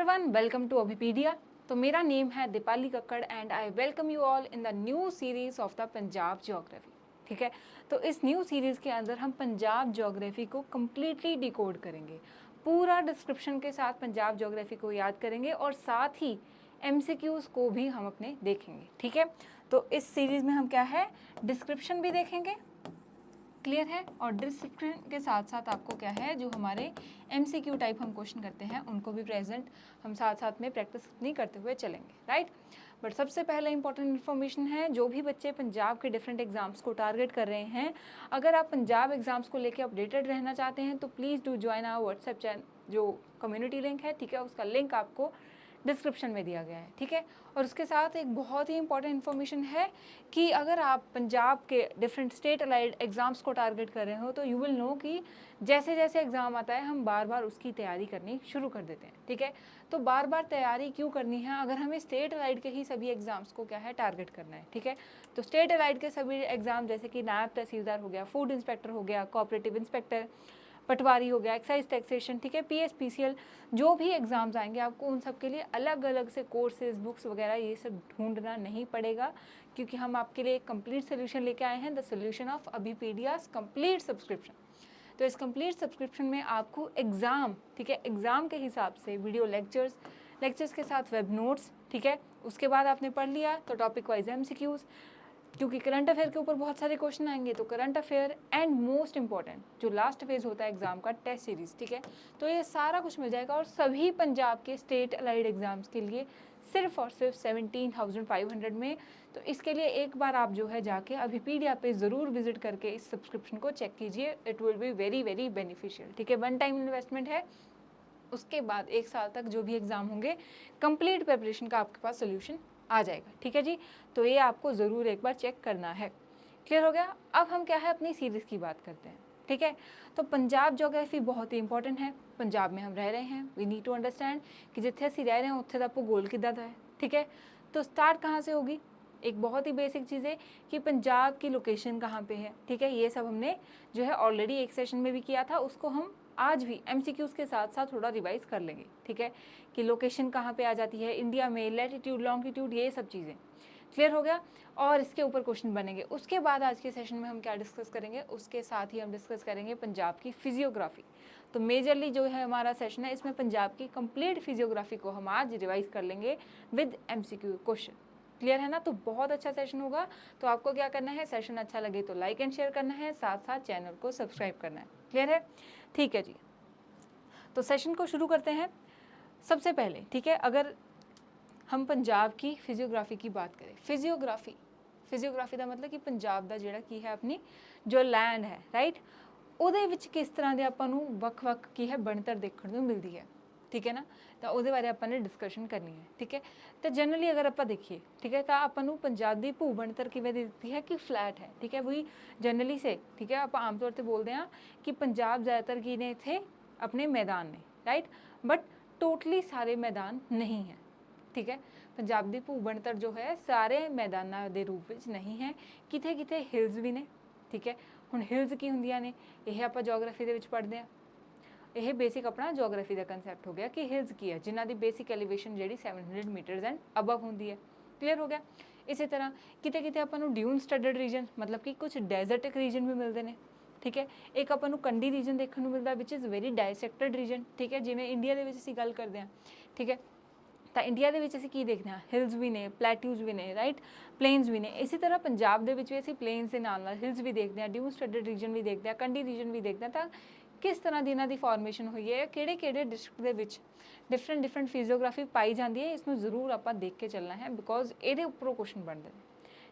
Everyone, welcome to Abhipedia. तो मेरा name है Deepali Kakkar and I welcome you all in the new series of the Punjab geography. ठीक है, तो इस न्यू सीरीज़ के अंदर हम पंजाब ज्योग्राफी को कम्प्लीटली डिकोड करेंगे, पूरा डिस्क्रिप्शन के साथ पंजाब ज्योग्राफी को याद करेंगे और साथ ही MCQs को भी हम अपने देखेंगे। ठीक है, तो इस सीरीज़ में हम क्या है, डिस्क्रिप्शन भी देखेंगे, क्लियर है, और डिस्क्रिप्शन के साथ साथ आपको क्या है, जो हमारे MCQ टाइप हम क्वेश्चन करते हैं उनको भी प्रेजेंट हम साथ साथ में प्रैक्टिस नहीं करते हुए चलेंगे, राइट। बट सबसे पहले इंपॉर्टेंट इन्फॉर्मेशन है, जो भी बच्चे पंजाब के डिफरेंट एग्जाम्स को टारगेट कर रहे हैं, अगर आप पंजाब एग्जाम्स को लेकर अपडेटेड रहना चाहते हैं तो please do join our WhatsApp channel, जो कम्युनिटी लिंक है, ठीक है, उसका लिंक आपको डिस्क्रिप्शन में दिया गया है। ठीक है, और उसके साथ एक बहुत ही इंपॉर्टेंट इन्फॉर्मेशन है कि अगर आप पंजाब के डिफरेंट स्टेट अलाइड एग्ज़ाम्स को टारगेट कर रहे हो तो यू विल नो कि जैसे जैसे एग्ज़ाम आता है हम बार बार उसकी तैयारी करनी शुरू कर देते हैं। ठीक है, तो बार बार तैयारी क्यों करनी है, अगर हमें स्टेट अलाइड के ही सभी एग्ज़ाम्स को क्या है, टारगेट करना है। ठीक है, तो स्टेट अलाइड के सभी एग्ज़ाम जैसे कि नायब तहसीलदार हो गया, फूड इंस्पेक्टर हो गया, कोऑपरेटिव इंस्पेक्टर, पटवारी हो गया, एक्साइज टैक्सेशन, ठीक है, PSPCL, जो भी एग्ज़ाम्स आएंगे आपको उन सब के लिए अलग अलग से कोर्सेज, बुक्स वगैरह ये सब ढूंढना नहीं पड़ेगा, क्योंकि हम आपके लिए एक कंप्लीट सोल्यूशन लेके आए हैं, द सोल्यूशन ऑफ अभिपीडियाज कंप्लीट सब्सक्रिप्शन। तो इस कंप्लीट सब्सक्रिप्शन में आपको एग्ज़ाम, ठीक है, एग्ज़ाम के हिसाब से वीडियो लेक्चर्स के साथ वेब नोट्स, ठीक है, उसके बाद आपने पढ़ लिया तो टॉपिक वाइज MCQs, क्योंकि करंट अफेयर के ऊपर बहुत सारे क्वेश्चन आएंगे, तो current affair and most important जो लास्ट फेज होता है एग्जाम का, टेस्ट सीरीज। ठीक है, तो ये सारा कुछ मिल जाएगा, और सभी पंजाब के स्टेट अलाइड एग्जाम्स के लिए सिर्फ और सिर्फ 17,500 में। तो इसके लिए एक बार आप जो है जाके अभिपीडिया पे ज़रूर विजिट करके इस सब्सक्रिप्शन को चेक कीजिए, it will be very very beneficial. ठीक है, वन टाइम इन्वेस्टमेंट है, उसके बाद 1 साल तक जो भी एग्ज़ाम होंगे कंप्लीट प्रिपरेशन का आपके पास सोल्यूशन आ जाएगा। ठीक है जी, तो ये आपको ज़रूर एक बार चेक करना है। क्लियर हो गया। अब हम क्या है, अपनी सीरीज़ की बात करते हैं। ठीक है, तो पंजाब ज्योग्राफी बहुत ही इंपॉर्टेंट है, पंजाब में हम रह रहे हैं, वी नीड टू अंडरस्टैंड कि जिथे असीं रह रहे हैं उत्थे दा भूगोल किद्दां दा है। ठीक है, तो स्टार्ट कहाँ से होगी, एक बहुत ही बेसिक चीज़ है कि पंजाब की लोकेशन कहाँ पे है। ठीक है, ये सब हमने जो है ऑलरेडी एक सेशन में भी किया था, उसको हम आज भी MCQs के साथ साथ थोड़ा रिवाइज कर लेंगे। ठीक है, कि लोकेशन कहाँ पे आ जाती है इंडिया में, लैटिट्यूड, लॉन्गिट्यूड, ये सब चीज़ें। क्लियर हो गया, और इसके ऊपर क्वेश्चन बनेंगे। उसके बाद आज के सेशन में हम क्या डिस्कस करेंगे, उसके साथ ही हम डिस्कस करेंगे पंजाब की फिजियोग्राफी। तो मेजरली जो है हमारा सेशन है, इसमें पंजाब की कंप्लीट फिजियोग्राफी को हम आज रिवाइज कर लेंगे विद MCQ क्वेश्चन। क्लियर है ना, तो बहुत अच्छा सेशन होगा। तो आपको क्या करना है, सेशन अच्छा लगे तो लाइक एंड शेयर करना है, साथ साथ चैनल को सब्सक्राइब करना है। क्लियर है, ठीक है जी, तो सेशन को शुरू करते हैं। सबसे पहले, ठीक है, अगर हम पंजाब की फिजियोग्राफी की बात करें, फिजियोग्राफी का मतलब कि पंजाब का जिहड़ा की है अपनी जो लैंड है, राइट, ਉਹਦੇ ਵਿੱਚ किस तरह के ਆਪਾਂ ਨੂੰ ਵੱਖ-ਵੱਖ की है ਬਣਤਰ देखने ਨੂੰ मिलती है। ठीक है ना, तो ਉਹਦੇ बारे ਆਪਾਂ ने डिस्कशन करनी है। ठीक है, तो जनरली अगर ਆਪਾਂ देखिए, ठीक है, तो ਆਪਾਂ ਨੂੰ पंजाब की भू ਬਣਤਰ किवें दिखती है कि फ्लैट है। ठीक है, वही जनरली से, ठीक है, आप आम तौर पर बोलते हैं कि पंजाब ज़्यादातर की ने इत्थे अपने मैदान ने, राइट, बट टोटली सारे मैदान नहीं हैं। ठीक है, पंजाब की भू ਬਣਤਰ जो है सारे मैदानों के रूप में नहीं है, किते किते हिल्स भी ने। ठीक है, हुण हिल्स की होंदियां ने, यह आप जोग्राफी के पढ़ते हैं, यह बेसिक अपना जोग्राफी का कंसैप्ट हो गया कि हिल्स की है, जिन्हों की बेसिक एलिवेशन जी 700 मीटरस एंड अबव होंगी है। क्लीयर हो गया। इसी तरह किते किते आपां नूं ड्यून स्टडड रीजन, मतलब कि कुछ डेजर्टिक रीजन भी मिलते हैं। ठीक है, एक आपां नूं कंडी रीजन देखने को मिलता, विच इज़ वेरी डायसैक्टड रीजन। ठीक है, जिवें इंडिया के असीं गल करते हैं। ठीक है, तो इंडिया के असीं की देखते हैं, हिल्स भी ने, प्लेट्यूज़ भी ने, राइट, प्लेन्स भी ने। इसी तरह पंजाब के भी असीं प्लेन्स के नाल नाल हिल्स भी देखते हैं, ड्यून स्टडड रीजन भी देखते हैं, कंडी रीजन भी देखते हैं। तो किस तरह की इन्हां दी फॉर्मेशन हुई है, किहड़े-किहड़े डिस्ट्रिक्ट दे विच डिफरेंट फिजियोग्राफी पाई जाती है, इसमें जरूर आपां देख के चलना है, बिकॉज ये उपरों क्वेश्चन बनते हैं।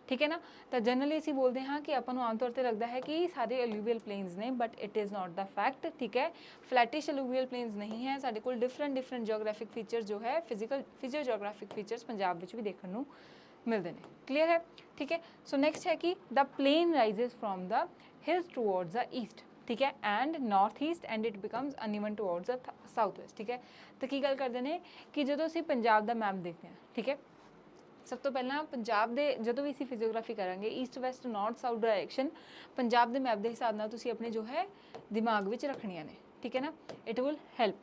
ठीक है ना, तो जनरली असीं बोलते हैं कि आपां नूं आम तौर पर लगता है कि सारे एलूवियल प्लेन्स ने, but it is not the fact. ठीक है, फ्लैटिश एलूवियल प्लेन्स नहीं है, साडे कोल डिफरेंट जोग्राफिक फीचर्स जो है फिजियो जोग्राफिक फीचर्स पंजाब विच भी देखने को मिलते हैं। क्लीयर है, ठीक है। सो नेक्स्ट है कि the plain rises from the hills towards the east, ठीक है, and north east, and it becomes uneven towards the south west. ठीक है, तो की गल करते हैं कि जो असीं पंजाब का मैप देखते हैं, ठीक है, सब तो पहला पंजाब के जो भी असीं फिजियोग्राफी करांगे, east west north south direction Punjab के मैप के हिसाब नाल तुसीं अपने जो है दिमाग विच रखनियां ने। ठीक है ना, इट विल हैल्प।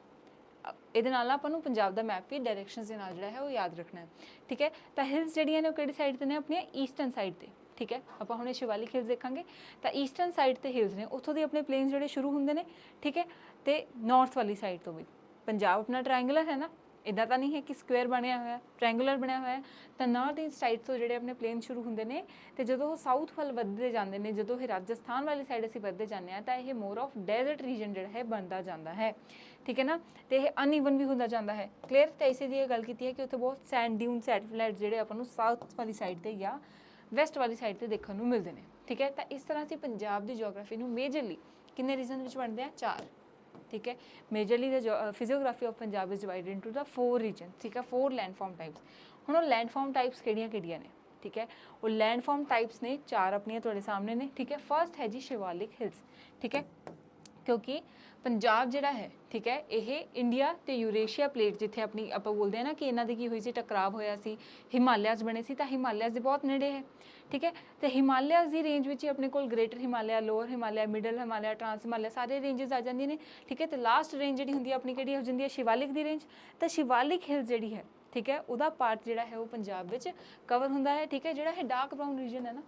ਇਹਦੇ ਨਾਲ ਆਪਾਂ ਨੂੰ ਪੰਜਾਬ ਦਾ ਮੈਪ ਵੀ ਡਾਇਰੈਕਸ਼ਨਸ ਦੇ ਨਾਲ ਜਿਹੜਾ ਹੈ ਉਹ ਯਾਦ ਰੱਖਣਾ ਹੈ। ਠੀਕ ਹੈ, ਤਾਂ ਹਿਲਸ ਜਿਹੜੀਆਂ ਨੇ ਉਹ ਕਿਹੜੀ ਸਾਈਡ ਤੇ ਨੇ, ਆਪਣੀਆਂ ਈਸਟਰਨ ਸਾਈਡ ਤੇ। ਠੀਕ ਹੈ, ਆਪਾਂ ਹੁਣੇ ਸ਼ਿਵਾਲਿਕ ਹਿਲਸ ਦੇਖਾਂਗੇ ਤਾਂ ਈਸਟਰਨ ਸਾਈਡ ਤੇ ਹਿਲਸ ਨੇ, ਉੱਥੋਂ ਦੀ ਆਪਣੇ ਪਲੇਨਸ ਜਿਹੜੇ ਸ਼ੁਰੂ ਹੁੰਦੇ ਨੇ। ਠੀਕ ਹੈ, ਤੇ ਨਾਰਥ ਵਾਲੀ ਸਾਈਡ ਤੋਂ ਵੀ ਪੰਜਾਬ ਆਪਣਾ ਟ੍ਰਾਇੰਗੂਲਰ ਹੈ ਨਾ, ਇੱਦਾਂ ਤਾਂ ਨਹੀਂ ਹੈ ਕਿ ਸਕੁਅਰ ਬਣਿਆ ਹੋਇਆ, ਟ੍ਰਾਇੰਗੂਲਰ ਬਣਿਆ ਹੋਇਆ। ਤਾਂ ਨਾਰਥ ਈਸਟ ਸਾਈਡ ਤੋਂ ਜਿਹੜੇ ਆਪਣੇ ਪਲੇਨ ਸ਼ੁਰੂ ਹੁੰਦੇ ਨੇ ਤੇ ਜਦੋਂ ਉਹ ਸਾਊਥ ਵੱਲ ਵੱਧਦੇ ਜਾਂਦੇ ਨੇ, ਜਦੋਂ ਇਹ ਰਾਜਸਥਾਨ ਵਾਲੀ ਸਾਈਡ ਅਸੀਂ ਵੱਧਦੇ ਜਾਂਦੇ ਹਾਂ ਤਾਂ ਇਹ ਮੋਰ ਆਫ ਡੈਜ਼ਰਟ ਰੀਜਨ ਜਿਹੜਾ ਹੈ ਬਣਦਾ ਜਾਂਦਾ ਹੈ। ਠੀਕ ਹੈ ਨਾ, ਤੇ ਇਹ ਅਨਈਵਨ ਵੀ ਹੁੰਦਾ ਜਾਂਦਾ ਹੈ। ਕਲੀਅਰ, ਤਾਂ ਇਸੇ ਦੀ ਇਹ ਗੱਲ ਕੀਤੀ ਹੈ ਕਿ ਉੱਥੇ ਬਹੁਤ ਸੈਂਡ ਡਿਊਨ ਸੈਟਲਾਈਟ ਜਿਹੜੇ ਆਪਾਂ ਨੂੰ ਸਾਊਥ ਵਾਲੀ ਸਾਈਡ ਤੇ ਜਾਂ ਵੈਸਟ ਵਾਲੀ ਸਾਈਡ ਤੇ ਦੇਖਣ ਨੂੰ ਮਿਲਦੇ ਨੇ। ਠੀਕ ਹੈ, ਤਾਂ ਇਸ ਤਰ੍ਹਾਂ ਅਸੀਂ ਪੰਜਾਬ ਦੀ ਜਿਓਗ੍ਰਾਫੀ ਨੂੰ ਮੇਜਰਲੀ ਕਿੰਨੇ ਰੀਜਨ ਵਿੱਚ ਵੰਡਦੇ ਆ, 4। ਠੀਕ ਹੈ, majorly the physiography of Punjab is divided into the 4 region. ਠੀਕ ਹੈ, 4 ਲੈਂਡਫਾਰਮ ਟਾਈਪਸ। ਹੁਣ ਉਹ ਲੈਂਡਫਾਰਮ ਟਾਈਪਸ ਕਿਹੜੀਆਂ ਨੇ? ਠੀਕ ਹੈ, ਉਹ ਲੈਂਡਫਾਰਮ ਟਾਈਪਸ ਨੇ 4 ਆਪਣੀਆਂ ਤੁਹਾਡੇ ਸਾਹਮਣੇ ਨੇ। ਠੀਕ ਹੈ, ਫਰਸਟ ਹੈ ਜੀ ਸ਼ਿਵਾਲਿਕ ਹਿਲਸ। ਠੀਕ ਹੈ, ਕਿਉਂਕਿ ਪੰਜਾਬ ਜਿਹੜਾ ਹੈ, ਠੀਕ ਹੈ, ਇਹ ਇੰਡੀਆ ਤੇ ਯੂਰੇਸ਼ੀਆ ਪਲੇਟ, ਜਿੱਥੇ ਆਪਣੀ ਆਪਾਂ ਬੋਲਦੇ ਹਾਂ ਨਾ ਕਿ ਇਹਨਾਂ ਦੀ ਕੀ ਹੋਈ ਸੀ, ਟਕਰਾਵ ਹੋਇਆ ਸੀ, ਹਿਮਾਲਿਆਜ਼ ਬਣੇ ਸੀ, ਤਾਂ ਹਿਮਾਲਿਆਜ਼ ਦੇ ਬਹੁਤ ਨੇੜੇ ਹੈ। ਠੀਕ ਹੈ, ਤੇ ਹਿਮਾਲਿਆਜ਼ ਦੀ ਰੇਂਜ ਵਿੱਚ ਹੀ ਆਪਣੇ ਕੋਲ greater Himalaya, lower Himalaya, middle Himalaya, ਟ੍ਰਾਂਸ Himalaya ਸਾਰੇ ਰੇਂਜਸ ਆ ਜਾਂਦੀਆਂ ਨੇ। ਠੀਕ ਹੈ, ਤੇ ਲਾਸਟ ਰੇਂਜ ਜਿਹੜੀ ਹੁੰਦੀ ਹੈ ਆਪਣੀ ਕਿਹੜੀ ਹੋ ਜਾਂਦੀ ਹੈ, ਸ਼ਿਵਾਲਿਕ ਦੀ ਰੇਂਜ। ਤਾਂ ਸ਼ਿਵਾਲਿਕ ਹਿਲ ਜਿਹੜੀ ਹੈ, ਠੀਕ ਹੈ, ਉਹਦਾ ਪਾਰਟ ਜਿਹੜਾ ਹੈ ਉਹ ਪੰਜਾਬ ਵਿੱਚ ਕਵਰ ਹੁੰਦਾ ਹੈ। ਠੀਕ ਹੈ, ਜਿਹੜਾ ਇਹ ਡਾਰਕ ਬਰਾਊਨ ਰੀਜਨ ਹੈ ਨਾ,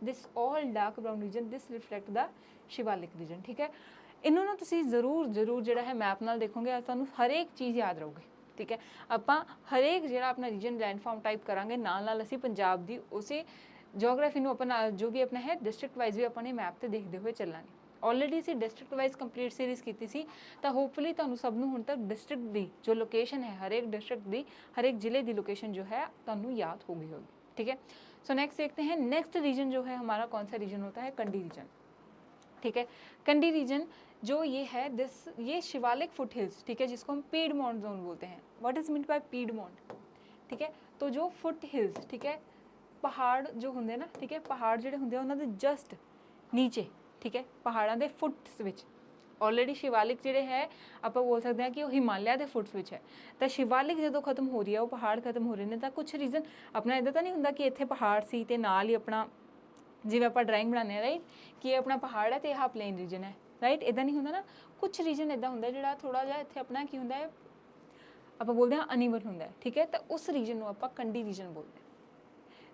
ਦਿਸ ਆਲ ਡਾਰਕ ਬਰਾਊਨ ਰੀਜਨ, ਦਿਸ ਰਿਫਲੈਕਟ ਦਾ ਸ਼ਿਵਾਲਿਕ ਰੀਜਨ। ਠੀਕ ਹੈ, ਇਹਨੂੰ ਨਾ ਤੁਸੀਂ ਜ਼ਰੂਰ ਜਿਹੜਾ ਹੈ ਮੈਪ ਨਾਲ ਦੇਖੋਗੇ, ਤੁਹਾਨੂੰ ਹਰੇਕ ਚੀਜ਼ ਯਾਦ ਰਹੂਗੀ। ਠੀਕ ਹੈ, ਆਪਾਂ ਹਰੇਕ ਜਿਹੜਾ ਆਪਣਾ ਰੀਜਨ ਲੈਂਡਫਾਰਮ ਟਾਈਪ ਕਰਾਂਗੇ, ਨਾਲ ਅਸੀਂ ਪੰਜਾਬ ਦੀ ਉਸੇ ਜਿਓਗ੍ਰਾਫੀ ਨੂੰ ਆਪਣਾ ਜੋ ਵੀ ਆਪਣਾ ਹੈ ਡਿਸਟ੍ਰਿਕਟ ਵਾਈਜ਼ ਵੀ ਆਪਾਂ ਨੇ ਮੈਪ ਤੇ ਦੇਖਦੇ ਹੋਏ ਚੱਲਾਂਗੇ। ਆਲਰੇਡੀ ਅਸੀਂ ਡਿਸਟ੍ਰਿਕਟ ਵਾਈਜ਼ ਕੰਪਲੀਟ ਸੀਰੀਜ਼ ਕੀਤੀ ਸੀ, ਤਾਂ ਹੋਪਫੁਲੀ ਤੁਹਾਨੂੰ ਸਭ ਨੂੰ ਹੁਣ ਤੱਕ ਡਿਸਟ੍ਰਿਕਟ ਦੀ ਜੋ ਲੋਕੇਸ਼ਨ ਹੈ, ਹਰੇਕ ਡਿਸਟ੍ਰਿਕਟ ਦੀ, ਹਰੇਕ ਜ਼ਿਲ੍ਹੇ ਦੀ ਲੋकेशन जो है ਤੁਹਾਨੂੰ याद हो गई होगी। ठीक है, सो नेक्स्ट देखते हैं, नेक्स्ट रीजन जो है हमारा कौन सा रीजन होता है, कंडी रीजन। ठीक है, कंडी रीजन जो ये है ये शिवालिक फुट हिल्स, ठीक है, जिसको हम पीडमोंट जोन बोलते हैं। What is mean by piedmont? ठीक है, तो जो फुट हिल्स, ठीक है, ਪਹਾੜ ਜੋ ਹੁੰਦੇ ਨਾ, ਠੀਕ ਹੈ, ਪਹਾੜ ਜਿਹੜੇ ਹੁੰਦੇ ਆ ਉਹਨਾਂ ਦੇ ਜਸਟ ਨੀਚੇ, ਠੀਕ ਹੈ, ਪਹਾੜਾਂ ਦੇ ਫੁੱਟਸ ਵਿੱਚ ਆਲਰੇਡੀ ਸ਼ਿਵਾਲਿਕ ਜਿਹੜੇ ਹੈ ਆਪਾਂ ਬੋਲ ਸਕਦੇ ਹਾਂ ਕਿ ਉਹ ਹਿਮਾਲਿਆ ਦੇ ਫੁੱਟਸ ਵਿੱਚ ਹੈ। ਤਾਂ ਸ਼ਿਵਾਲਿਕ ਜਦੋਂ ਖਤਮ ਹੋ ਰਹੀ ਹੈ, ਉਹ ਪਹਾੜ ਖਤਮ ਹੋ ਰਹੇ ਨੇ, ਤਾਂ ਕੁਝ ਰੀਜ਼ਨ ਆਪਣਾ ਇੱਦਾਂ ਤਾਂ ਨਹੀਂ ਹੁੰਦਾ ਕਿ ਇੱਥੇ ਪਹਾੜ ਸੀ ਤੇ ਨਾਲ ਹੀ ਆਪਣਾ ਜਿਵੇਂ ਆਪਾਂ ਡਰਾਇੰਗ ਬਣਾਉਂਦੇ ਹਾਂ, ਰਾਈਟ, ਕਿ ਇਹ ਆਪਣਾ ਪਹਾੜ ਹੈ ਤੇ ਇਹ ਪਲੇਨ ਰੀਜਨ ਹੈ, ਰਾਈਟ, ਇੱਦਾਂ ਨਹੀਂ ਹੁੰਦਾ ਨਾ। ਕੁਝ ਰੀਜਨ ਇੱਦਾਂ ਹੁੰਦਾ ਜਿਹੜਾ ਥੋੜ੍ਹਾ ਜਿਹਾ ਇੱਥੇ ਆਪਣਾ ਕੀ ਹੁੰਦਾ ਹੈ, ਆਪਾਂ ਬੋਲਦੇ ਹਾਂ ਅਨਈਵਨ ਹੁੰਦਾ ਹੈ। ਠੀਕ ਹੈ, ਤਾਂ ਉਸ ਰੀਜਨ ਨੂੰ ਆਪਾਂ ਕੰਡੀ ਰੀਜਨ ਬੋਲਦੇ ਹਾਂ।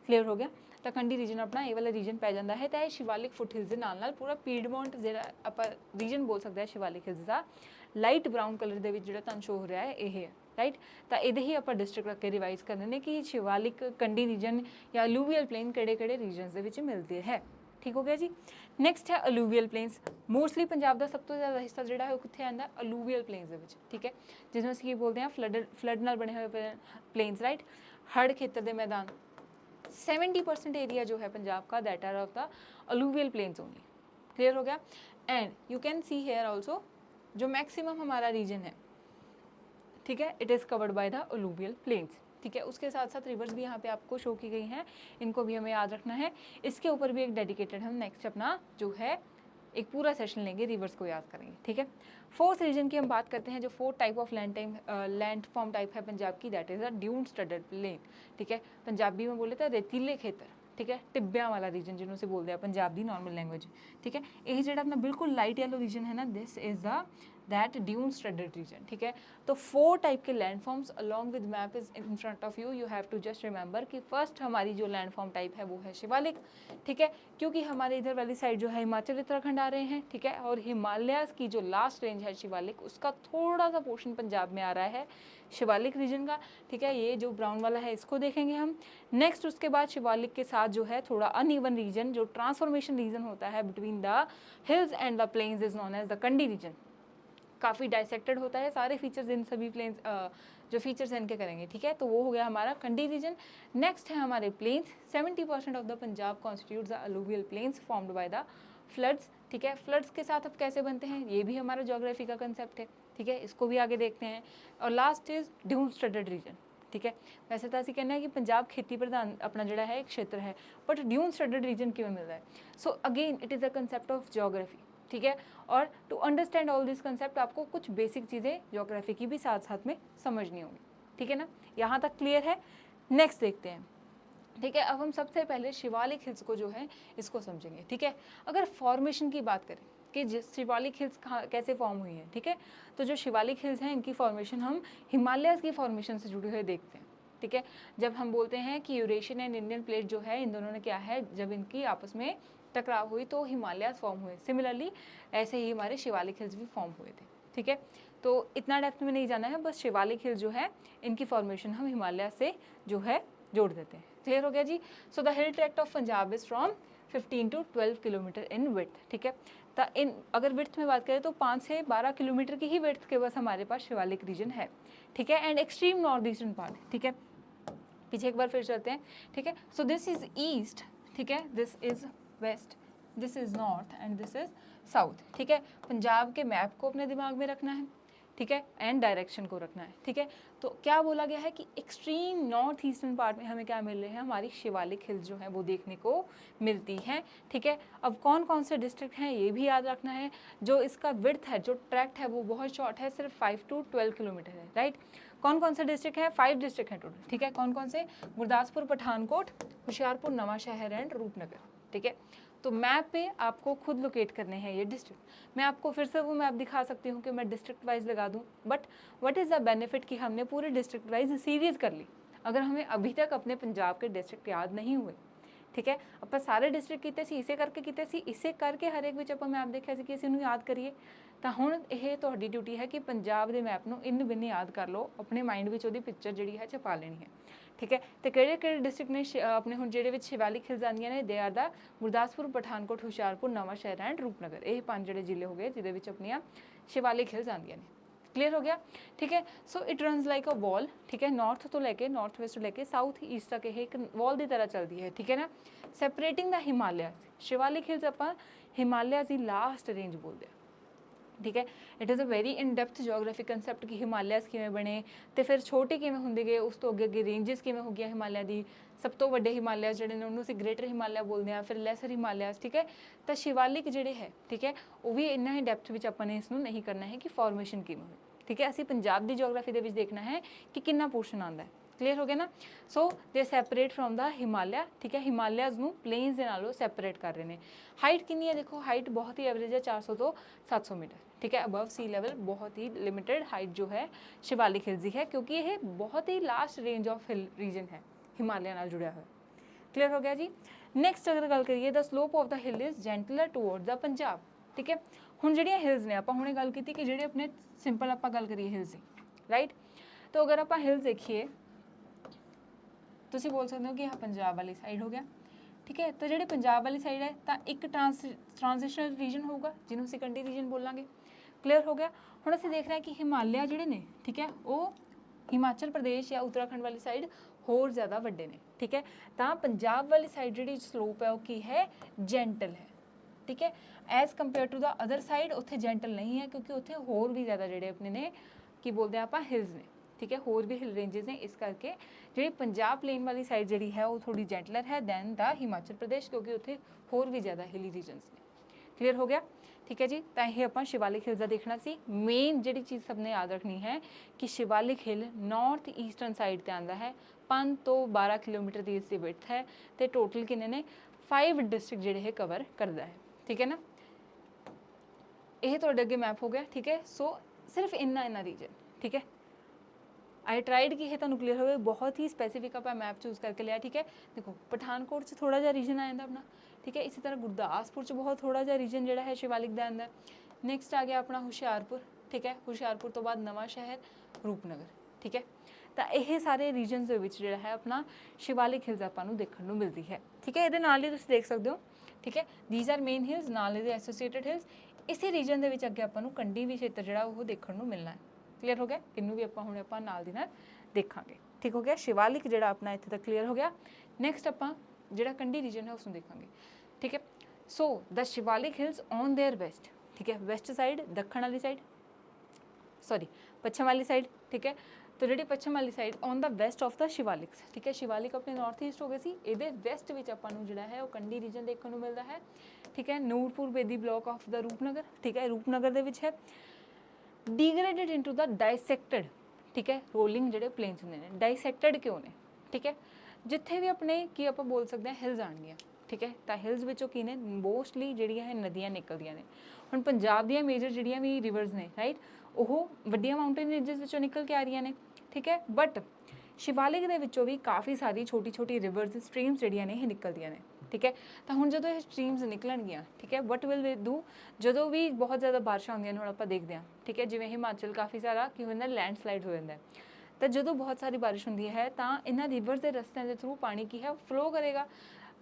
ਕਲੀਅਰ ਹੋ ਗਿਆ, ਤਾਂ ਕੰਡੀ ਰੀਜਨ ਆਪਣਾ ਇਹ ਵਾਲਾ ਰੀਜਨ ਪੈ ਜਾਂਦਾ ਹੈ। ਤਾਂ ਇਹ ਸ਼ਿਵਾਲਿਕ ਫੁੱਟ ਹਿਲਸ ਦੇ ਨਾਲ ਪੂਰਾ ਪੀਡਮੋਂਟ ਜਿਹੜਾ ਆਪਾਂ ਰੀਜਨ ਬੋਲ ਸਕਦੇ ਹਾਂ ਸ਼ਿਵਾਲਿਕ ਹਿਲਸ ਦਾ, ਲਾਈਟ ਬਰਾਊਨ ਕਲਰ ਦੇ ਵਿੱਚ ਜਿਹੜਾ ਤੁਹਾਨੂੰ ਸ਼ੋ ਹੋ ਰਿਹਾ ਹੈ ਇਹ ਹੈ, ਰਾਈਟ। ਤਾਂ ਇਹਦੇ ਹੀ ਆਪਾਂ ਡਿਸਟ੍ਰਿਕਟ ਰੱਖ ਕੇ ਰਿਵਾਈਜ਼ ਕਰਨੇ ਨੇ ਕਿ ਸ਼ਿਵਾਲਿਕ, ਕੰਡੀ ਰੀਜਨ ਜਾਂ ਅਲੂਵੀਅਲ ਪਲੇਨ ਕਿਹੜੇ ਰਿਜਨਸ ਦੇ ਵਿੱਚ ਮਿਲਦੇ ਹੈ। ਠੀਕ ਹੋ ਗਿਆ ਜੀ। ਨੈਕਸਟ ਹੈ ਅਲੂਵੀਅਲ ਪਲੇਨਸ। ਮੋਸਟਲੀ ਪੰਜਾਬ ਦਾ ਸਭ ਤੋਂ ਜ਼ਿਆਦਾ ਹਿੱਸਾ ਜਿਹੜਾ ਹੈ ਉਹ ਕਿੱਥੇ ਆਉਂਦਾ, ਅਲੂਵੀਅਲ ਪਲੇਨਸ ਦੇ ਵਿੱਚ। ਠੀਕ ਹੈ, ਜਿਸ ਨੂੰ ਅਸੀਂ ਕੀ ਬੋਲਦੇ ਹਾਂ, ਫਲੱਡ ਨਾਲ ਬਣੇ ਹੋਏ ਪਲੇਨਸ, ਰਾਈਟ, ਹੜ੍ਹ ਖੇਤਰ ਦੇ ਮੈਦਾਨ। 70% एरिया जो है पंजाब का that are of the alluvial plains only. Clear हो गया। And you can see here also जो मैक्सिमम हमारा रीजन है, ठीक है, it is covered by the alluvial plains. ठीक है, उसके साथ साथ रिवर्स भी यहाँ पे आपको शो की गई हैं, इनको भी हमें याद रखना है। इसके ऊपर भी एक डेडिकेटेड हम नेक्स्ट अपना जो है एक पूरा सेशन लेंगे, रिवर्स को याद करेंगे। ठीक है, फोर्थ रीजन की हम बात करते हैं, जो fourth type of land form type है पंजाब की, that is a dune studded plain. ठीक है, पंजाबी में बोले तो रेतीले खेतर, ठीक है, टिब्बियां वाला रीजन जिन्होंने से बोलते हैं पंजाब की नॉर्मल लैंग्वेज। ठीक है, यही जो अपना बिल्कुल लाइट येलो रीजन है ना, this is the that dune studded region. ठीक है, तो 4 टाइप के land forms along with map is in front of you have to just remember कि फर्स्ट हमारी जो लैंड फॉर्म टाइप है वो है शिवालिक। ठीक है, क्योंकि हमारे इधर वाली साइड जो है हिमाचल उत्तराखंड आ रहे हैं। ठीक है, और हिमालयाज़ की जो लास्ट रेंज है शिवालिक, उसका थोड़ा सा पोर्शन पंजाब में आ रहा है शिवालिक रीजन का। ठीक है, ये जो ब्राउन वाला है इसको देखेंगे हम नेक्स्ट। उसके बाद शिवालिक के साथ जो है थोड़ा अनइवन रीजन, जो ट्रांसफॉर्मेशन रीजन होता है between the hills and the plains, is known as the Kandi region. काफ़ी डाइसेक्टेड होता है, सारे फीचर्स इन सभी प्लेन्स जो फीचर्स इनके करेंगे। ठीक है, तो वो हो गया हमारा कंडी रीजन। नेक्स्ट है हमारे plains. 70% of the Punjab constitutes the alluvial plains formed by the floods. ठीक है, फ्लड्स के साथ अब कैसे बनते हैं, ये भी हमारा ज्योग्राफी का कंसेप्ट है। ठीक है, इसको भी आगे देखते हैं। और last is dune studded region. ठीक है, वैसे तो असं कहना है कि पंजाब खेती प्रधान अपना जोड़ा है एक क्षेत्र है, बट ड्यून स्टडेड रीजन क्यों मिल रहा है। So again it is a concept of geography. ठीक है, और to understand all this concept आपको कुछ बेसिक चीज़ें ज्योग्राफी की भी साथ साथ में समझनी होगी। ठीक है ना, यहाँ तक क्लियर है। नेक्स्ट देखते हैं। ठीक है, अब हम सबसे पहले शिवालिक हिल्स को जो है इसको समझेंगे। ठीक है, अगर फॉर्मेशन की बात करें, कि शिवालिक हिल्स कहाँ कैसे फॉर्म हुई हैं, ठीक है। तो जो शिवालिक हिल्स हैं इनकी फॉर्मेशन हम हिमालयस की फॉर्मेशन से जुड़े हुए देखते हैं, ठीक है। जब हम बोलते हैं कि यूरेशियन एंड इंडियन प्लेट जो है इन दोनों ने क्या है, जब इनकी आपस में टकराव हुई तो हिमालयस फॉर्म हुए। सिमिलरली ऐसे ही हमारे शिवालिक हिल्स भी फॉर्म हुए थे, ठीक है। तो इतना डेप्थ में नहीं जाना है, बस शिवालिक हिल्स जो है इनकी फॉर्मेशन हम हिमालय से जो है जोड़ देते हैं। क्लियर हो गया जी। So the hill tract of Punjab is from 15 to 12 kilometer in width, ठीक है। तो इन अगर विड्थ में बात करें तो 5 से 12 किलोमीटर की ही विड्थ के बस हमारे पास शिवालिक रीजन है, ठीक है। And extreme north eastern part, ठीक है। पीछे एक बार फिर चलते हैं, ठीक है। सो दिस इज ईस्ट, ठीक है, this is west, this is north and this is south, ठीक है। पंजाब के मैप को अपने दिमाग में रखना है, ठीक है, एंड डायरेक्शन को रखना है, ठीक है। तो क्या बोला गया है कि एक्सट्रीम नॉर्थ ईस्टर्न पार्ट में हमें क्या मिल रहे हैं, हमारी शिवालिक हिल्स जो है वो देखने को मिलती हैं, ठीक है। अब कौन कौन से डिस्ट्रिक्ट हैं ये भी याद रखना है। जो इसका विड्थ है, जो ट्रैक्ट है वो बहुत शॉर्ट है, सिर्फ 5 to 12 किलोमीटर है, राइट। कौन कौन से डिस्ट्रिक्ट हैं, 5 डिस्ट्रिक्ट हैं टोटल, ठीक है। कौन कौन से, गुरदासपुर, पठानकोट, होशियारपुर, नवांशहर एंड रूपनगर, ठीक है। तो मैप पे आपको खुद लोकेट करने हैं ये डिस्ट्रिक्ट। मैं आपको फिर से वो मैप दिखा सकती हूँ कि मैं डिस्ट्रिक्ट वाइज लगा दूँ, but what is the benefit कि हमने पूरे डिस्ट्रिक्ट वाइज सीरीज कर ली। अगर हमें अभी तक अपने पंजाब के डिस्ट्रिक्ट याद नहीं हुए, ठीक है, ਆਪਾਂ ਸਾਰੇ ਡਿਸਟ੍ਰਿਕਟ ਕੀਤੇ ਸੀ, ਇਸੇ ਕਰਕੇ ਕੀਤੇ ਸੀ, ਇਸੇ ਕਰਕੇ ਹਰ ਇੱਕ ਵਿੱਚ ਆਪਾਂ ਮੈਪ ਦੇਖਿਆ ਸੀ ਕਿ ਅਸੀਂ ਇਹਨੂੰ ਯਾਦ ਕਰੀਏ। ਤਾਂ ਹੁਣ ਇਹ ਤੁਹਾਡੀ ਡਿਊਟੀ ਹੈ ਕਿ ਪੰਜਾਬ ਦੇ ਮੈਪ ਨੂੰ ਇਨ ਬਿਨ ਯਾਦ ਕਰ ਲਓ, ਆਪਣੇ ਮਾਈਂਡ ਵਿੱਚ ਉਹਦੀ ਪਿਕਚਰ ਜਿਹੜੀ ਹੈ ਛਪਾ ਲੈਣੀ ਹੈ, ਠੀਕ ਹੈ। ਤੇ ਕਿਹੜੇ ਕਿਹੜੇ ਡਿਸਟ੍ਰਿਕਟ ਨੇ ਆਪਣੇ ਹੁਣ ਜਿਹੜੇ ਵਿੱਚ ਸ਼ਿਵਾਲਿਕ ਹਿਲਸ ਆਉਂਦੀਆਂ ਨੇ, they are the Gurdaspur, Pathankot, Hoshiarpur, Nawanshahr and Rupnagar. ਇਹ 5 ਜਿਹੜੇ ਜ਼ਿਲ੍ਹੇ ਹੋ ਗਏ ਜਿਹਦੇ ਵਿੱਚ ਆਪਣੀਆਂ शिवालिक हिल्स आंदियां ने। क्लियर हो गया, ठीक है। So it runs like a wall, ठीक है। नॉर्थ तो लेके नॉर्थ वेस्ट तो लेके साउथ ईस्ट तक ये एक वॉल की तरह चलती है, ठीक है ना। सैपरेटिंग द हिमालयस, शिवालिक हिल्स आप हिमालयस की लास्ट रेंज बोलते हैं, ठीक है। It is a very in depth geography concept कि हिमालयस किवें बने तो फिर छोटे किवें हुंदे गए, उस तो अगे अगे रेंजिस किवें हो गया हिमालय की। सब तो वड्डे हिमालयस जिहड़े ने उन्होंने ग्रेटर हिमालय बोलते हैं, फिर लैसर हिमालयस, ठीक है। तो शिवालिक जिहड़े है, ठीक है, वो भी इन्ना ही डेप्थ विच आपां ने इसनूं नहीं करना है कि फॉर्मेशन किवें होई, ठीक है। असीं पंजाब की जोग्राफी दे विच देखना है कि कितना पोर्शन आंदा है। क्लीयर हो गया ना। सो दे सैपरेट फ्रॉम द हिमालय, ठीक है। हिमालयस नूं प्लेन्स दे नालों सैपरेट कर रहे हैं। हाइट कितनी है देखो, हाइट बहुत ही एवरेज है 400 तो 700 मीटर, ठीक है। अबव सी लेवल बहुत ही लिमिटेड हाइट जो है शिवालिक हिल्स की है, क्योंकि ये बहुत ही last range of hill region है, हिमालय नाल जुड़ा हुआ। क्लीयर हो गया जी। नैक्सट अगर गल करिए, the slope of the hill is gentler towards the Punjab, ठीक है। हुण जिहड़ियां हिल्स ने आपां हुणे गल कीती कि जिहड़े अपने सिंपल आपां गल करिए हिल्स की, राइट। तो अगर आपां हिल्स देखिए, तुसीं बोल सकते हो कि यह पंजाब वाली साइड हो गया, ठीक है। तो जिहड़े पंजाब वाली साइड है तो एक ट्रांजिशनल रीजन होगा जिन्होंं असीं कंडी रीजन बोलांगे। क्लीयर हो गया। हुण असीं देख रहे हैं कि हिमालय जिहड़े ने, ठीक है, वो हिमाचल प्रदेश या उत्तराखंड वाली साइड होर ज़्यादा वड्डे ने, ठीक है। तो पंजाब वाली साइड जिहड़ी स्लोप है वो की है, जेंटल है, ठीक है। As compare to the other side उत्थे जेंटल नहीं है, क्योंकि उत्थे होर भी ज़्यादा जिहड़े अपने ने की बोलते हैं आपां हिल्स ने, ठीक है, होर भी हिल रेंजेस ने। इस करके जी पंजाब प्लेन वाली साइड जी है वो थोड़ी जेंटलर है दैन द हिमाचल प्रदेश, क्योंकि उत्थे होर भी ज़्यादा हिली रीजनस ने। क्लीयर हो गया, ठीक है जी। तो यह आप शिवालिक हिल्स का देखना सी। मेन जी चीज़ सबने याद रखनी है कि शिवालिक हिल नॉर्थ ईस्टर्न साइड पर आता है, 5 तो 12 किलोमीटर की इसकी विड्थ है, तो टोटल किन्ने ने 5 डिस्ट्रिक्ट जिहड़े है कवर करता है, ठीक है ना। यह तुहाडे अगे मैप हो गया, ठीक है। सो सिर्फ इन्ना इन्ना रीजन, ठीक है। आई ट्राइड कि तुहानूं क्लीयर हो, बहुत ही स्पैसीफिक आप मैप चूज करके लिया, ठीक है। देखो पठानकोट से थोड़ा जिहा रीजन आ जाता अपना, ठीक है। इसी तरह गुरदासपुर च बहुत थोड़ा जिहा रीजन जिहड़ा है शिवालिक दा आंदा। नैक्सट आ गया अपना हुशियारपुर, ठीक है। हुशियारपुर तो बाद नवांशहर, रूपनगर, ठीक है। तो यह सारे रीजनस दे विच जिहड़ा है अपना शिवालिक हिल्स आपां नूं देखण नूं मिलदी है, ठीक है। इहदे नाल ही तुसीं देख सकदे हो, ठीक है। दीज आर मेन हिल्स, नाल इहदे एसोसीएटेड हिल्स। इसी रीजन दे विच अगे आपां नूं कंडी भी क्षेत्र जिहड़ा ओह देखण नूं मिलना है। क्लीयर हो गया। इनू भी आपां हुण आपां नाल दी नाल देखांगे, ठीक हो गया। शिवालिक जिहड़ा अपना इत्थे तक क्लीयर हो गया। नैक्सट आपां जिहड़ा कंडी रीजन है उसनूं देखांगे, ठीक है। So the Shivalik hills on their west, ठीक है, वेस्ट साइड, दक्षिण वाली साइड, सॉरी पश्चिम वाली साइड, ठीक है। तो जी पश्चिम वाली side on the west of the Shivaliks, ठीक है। शिवालिक अपने नॉर्थ ईस्ट हो गए सी, इहदे वेस्ट विच आपां नूं जिहड़ा है वो कंडी रीजन देखण नूं मिलदा है, ठीक है। Nurpur Bedi block of the Rupnagar, ठीक है, रूपनगर दे विच है। डिग्रेडेड इनटू द डाइसैक्टेड, ठीक है, रोलिंग जिहड़े प्लेन्स हुंदे ने, डाइसैक्टेड क्यों ने, ठीक है। ਜਿੱਥੇ ਵੀ ਆਪਣੇ ਕੀ ਆਪਾਂ ਬੋਲ ਸਕਦੇ ਹਾਂ ਹਿਲਸ ਆਉਣਗੀਆਂ, ਠੀਕ ਹੈ। ਤਾਂ ਹਿਲਸ ਵਿੱਚੋਂ ਕੀ ਨੇ ਮੋਸਟਲੀ ਜਿਹੜੀਆਂ ਹੈ ਨਦੀਆਂ ਨਿਕਲਦੀਆਂ ਨੇ। ਹੁਣ ਪੰਜਾਬ ਦੀਆਂ ਮੇਜਰ ਜਿਹੜੀਆਂ ਵੀ ਰਿਵਰਸ ਨੇ ਰਾਈਟ, ਉਹ ਵੱਡੀਆਂ ਮਾਊਂਟੇਨ ਰੇਂਜਸ ਵਿੱਚੋਂ ਨਿਕਲ ਕੇ ਆ ਰਹੀਆਂ ਨੇ, ਠੀਕ ਹੈ। ਬਟ ਸ਼ਿਵਾਲਿਕ ਦੇ ਵਿੱਚੋਂ ਵੀ ਕਾਫੀ ਸਾਰੀ ਛੋਟੀ ਛੋਟੀ ਰਿਵਰਸ ਸਟਰੀਮਸ ਜਿਹੜੀਆਂ ਨੇ ਇਹ ਨਿਕਲਦੀਆਂ ਨੇ, ਠੀਕ ਹੈ। ਤਾਂ ਹੁਣ ਜਦੋਂ ਇਹ ਸਟਰੀਮਸ ਨਿਕਲਣਗੀਆਂ, ਠੀਕ ਹੈ, ਵਟ ਵਿਲ ਦੇ ਡੂ, ਜਦੋਂ ਵੀ ਬਹੁਤ ਜ਼ਿਆਦਾ ਬਾਰਿਸ਼ਾਂ ਹੁੰਦੀਆਂ ਨੇ, ਹੁਣ ਆਪਾਂ ਦੇਖਦੇ ਹਾਂ, ਠੀਕ ਹੈ, ਜਿਵੇਂ ਹਿਮਾਚਲ ਕਾਫੀ ਸਾਰਾ ਕੀ ਹੁੰਦਾ ਲੈਂਡਸਲਾਈਡ ਹੋ ਜਾਂਦਾ। ਤਾਂ ਜਦੋਂ ਬਹੁਤ ਸਾਰੀ ਬਾਰਿਸ਼ ਹੁੰਦੀ ਹੈ ਤਾਂ ਇਹਨਾਂ ਰਿਵਰਸ ਦੇ ਰਸਤਿਆਂ ਦੇ ਥਰੂ ਪਾਣੀ ਕੀ ਹੈ ਫਲੋ ਕਰੇਗਾ।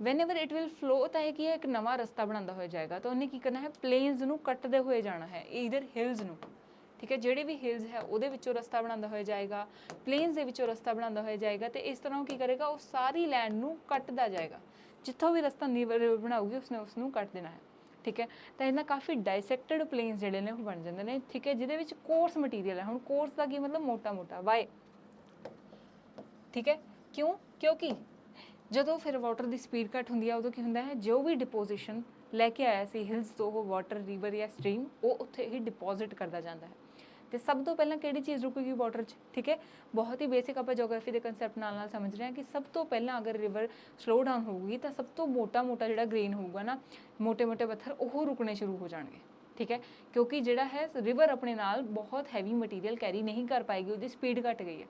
Whenever it will flow, ਤਾਂ ਇਹ ਕੀ ਹੈ ਇੱਕ ਨਵਾਂ ਰਸਤਾ ਬਣਾਉਂਦਾ ਹੋਇਆ ਜਾਏਗਾ। ਤਾਂ ਉਹਨੇ ਕੀ ਕਰਨਾ ਹੈ ਪਲੇਨਸ ਨੂੰ ਕੱਟਦੇ ਹੋਏ ਜਾਣਾ ਹੈ, ਈਦਰ ਹਿਲਸ ਨੂੰ, ਠੀਕ ਹੈ। ਜਿਹੜੇ ਵੀ ਹਿਲਸ ਹੈ ਉਹਦੇ ਵਿੱਚੋਂ ਰਸਤਾ ਬਣਾਉਂਦਾ ਹੋਇਆ ਜਾਏਗਾ, ਪਲੇਨਸ ਦੇ ਵਿੱਚੋਂ ਰਸਤਾ ਬਣਾਉਂਦਾ ਹੋਇਆ ਜਾਏਗਾ। ਤੇ ਇਸ ਤਰ੍ਹਾਂ ਉਹ ਕੀ ਕਰੇਗਾ, ਉਹ ਸਾਰੀ ਲੈਂਡ ਨੂੰ ਕੱਟਦਾ ਜਾਏਗਾ। ਜਿੱਥੋਂ ਵੀ ਰਸਤਾ ਰਿਵਰ ਬਣਾਊਗੀ ਉਸਨੇ ਉਸ ਨੂੰ ਕੱਟ ਦੇਣਾ ਹੈ, ਠੀਕ ਹੈ। ਤਾਂ ਇਹਨਾਂ ਕਾਫੀ ਡਾਇਸੈਕਟਡ ਪਲੇਨਸ ਜਿਹੜੇ ਨੇ ਉਹ ਬਣ ਜਾਂਦੇ ਨੇ, ਠੀਕ ਹੈ, ਜਿਹਦੇ ਵਿੱਚ ਕੋਰਸ ਮਟੀਰੀਅਲ ਹੈ। ਹੁਣ ਕੋਰਸ ਦਾ ਕੀ ਮਤਲਬ ਮੋਟਾ ਮੋਟਾ, ਵਾਈ, ਠੀਕ ਹੈ। ਕਿਉਂ? ਕਿਉਂਕਿ ਜਦੋਂ ਫਿਰ ਵਾਟਰ ਦੀ ਸਪੀਡ ਘੱਟ ਹੁੰਦੀ ਹੈ ਉਦੋਂ ਕੀ ਹੁੰਦਾ ਹੈ, ਜੋ ਵੀ ਡਿਪੋਜੀਸ਼ਨ ਲੈ ਕੇ ਆਇਆ ਸੀ ਹਿਲਸ ਤੋਂ ਉਹ ਵਾਟਰ ਰਿਵਰ ਜਾਂ ਸਟਰੀਮ, ਉਹ ਉੱਥੇ ਹੀ ਡਿਪੋਜ਼ਿਟ ਕਰਦਾ ਜਾਂਦਾ ਹੈ। ਤੇ ਸਭ ਤੋਂ ਪਹਿਲਾਂ ਕਿਹੜੀ ਚੀਜ਼ ਰੁਕੇਗੀ ਵਾਟਰ 'ਚ, ਠੀਕ ਹੈ। ਬਹੁਤ ਹੀ ਬੇਸਿਕ ਆਪਾਂ ਜੀਓਗ੍ਰਾਫੀ ਦੇ ਕੰਸੈਪਟ ਨਾਲ ਸਮਝ ਰਹੇ ਹਾਂ ਕਿ ਸਭ ਤੋਂ ਪਹਿਲਾਂ ਅਗਰ ਰਿਵਰ ਸਲੋ ਡਾਊਨ ਹੋਊਗੀ ਤਾਂ ਸਭ ਤੋਂ ਮੋਟਾ ਜਿਹੜਾ ਗ੍ਰੇਨ ਹੋਊਗਾ ਨਾ, ਮੋਟੇ ਮੋਟੇ ਪੱਥਰ, ਉਹ ਰੁਕਣੇ ਸ਼ੁਰੂ ਹੋ ਜਾਣਗੇ, ਠੀਕ ਹੈ। ਕਿਉਂਕਿ ਜਿਹੜਾ ਹੈ ਰਿਵਰ ਆਪਣੇ ਨਾਲ ਬਹੁਤ ਹੈਵੀ ਮਟੀਰੀਅਲ ਕੈਰੀ ਨਹੀਂ ਕਰ ਪਾਏਗੀ, ਉਹਦੀ ਸਪੀਡ ਘੱਟ ਗਈ ਹੈ।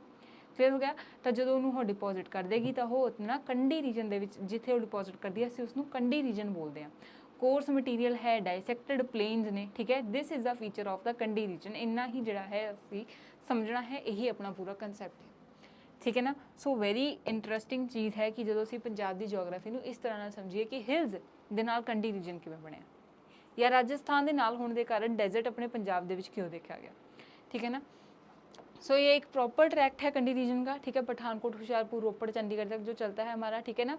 ਫਿਰ ਹੋ ਗਿਆ, ਤਾਂ ਜਦੋਂ ਉਹਨੂੰ ਉਹ ਡਿਪੋਜ਼ਿਟ ਕਰ ਦੇਗੀ ਤਾਂ ਉਹ ਨਾ ਕੰਢੀ ਰੀਜਨ ਦੇ ਵਿੱਚ ਜਿੱਥੇ ਉਹ ਡਿਪੋਜ਼ਿਟ ਕਰਦੀ ਹੈ ਅਸੀਂ ਉਸਨੂੰ ਕੰਢੀ ਰੀਜਨ ਬੋਲਦੇ ਹਾਂ। ਕੋਰਸ ਮਟੀਰੀਅਲ ਹੈ, ਡਾਇਸੈਕਟਡ ਪਲੇਨਸ ਨੇ, ਠੀਕ ਹੈ। This is the feature of the Kandi region. ਇੰਨਾ ਹੀ ਜਿਹੜਾ ਹੈ ਅਸੀਂ ਸਮਝਣਾ ਹੈ, ਇਹੀ ਆਪਣਾ ਪੂਰਾ ਕੰਸੈਪਟ ਹੈ, ਠੀਕ ਹੈ ਨਾ। ਸੋ ਵੈਰੀ ਇੰਟਰਸਟਿੰਗ ਚੀਜ਼ ਹੈ ਕਿ ਜਦੋਂ ਅਸੀਂ ਪੰਜਾਬ ਦੀ ਜਿਓਗ੍ਰਾਫੀ ਨੂੰ ਇਸ ਤਰ੍ਹਾਂ ਨਾਲ ਸਮਝੀਏ ਕਿ ਹਿਲਸ ਦੇ ਨਾਲ ਕੰਢੀ ਰੀਜਨ ਕਿਵੇਂ ਬਣਿਆ, ਜਾਂ ਰਾਜਸਥਾਨ ਦੇ ਨਾਲ ਹੋਣ ਦੇ ਕਾਰਨ ਡੈਜ਼ਰਟ ਆਪਣੇ ਪੰਜਾਬ ਦੇ ਵਿੱਚ ਕਿਉਂ ਦੇਖਿਆ ਗਿਆ, ठीक है ना। सो ये एक प्रॉपर ट्रैक्ट है कंडी रीजन का, ठीक है। पठानकोट, हुशियारपुर, रोपड़, चंडीगढ़ तक जो चलता है हमारा, ठीक है ना।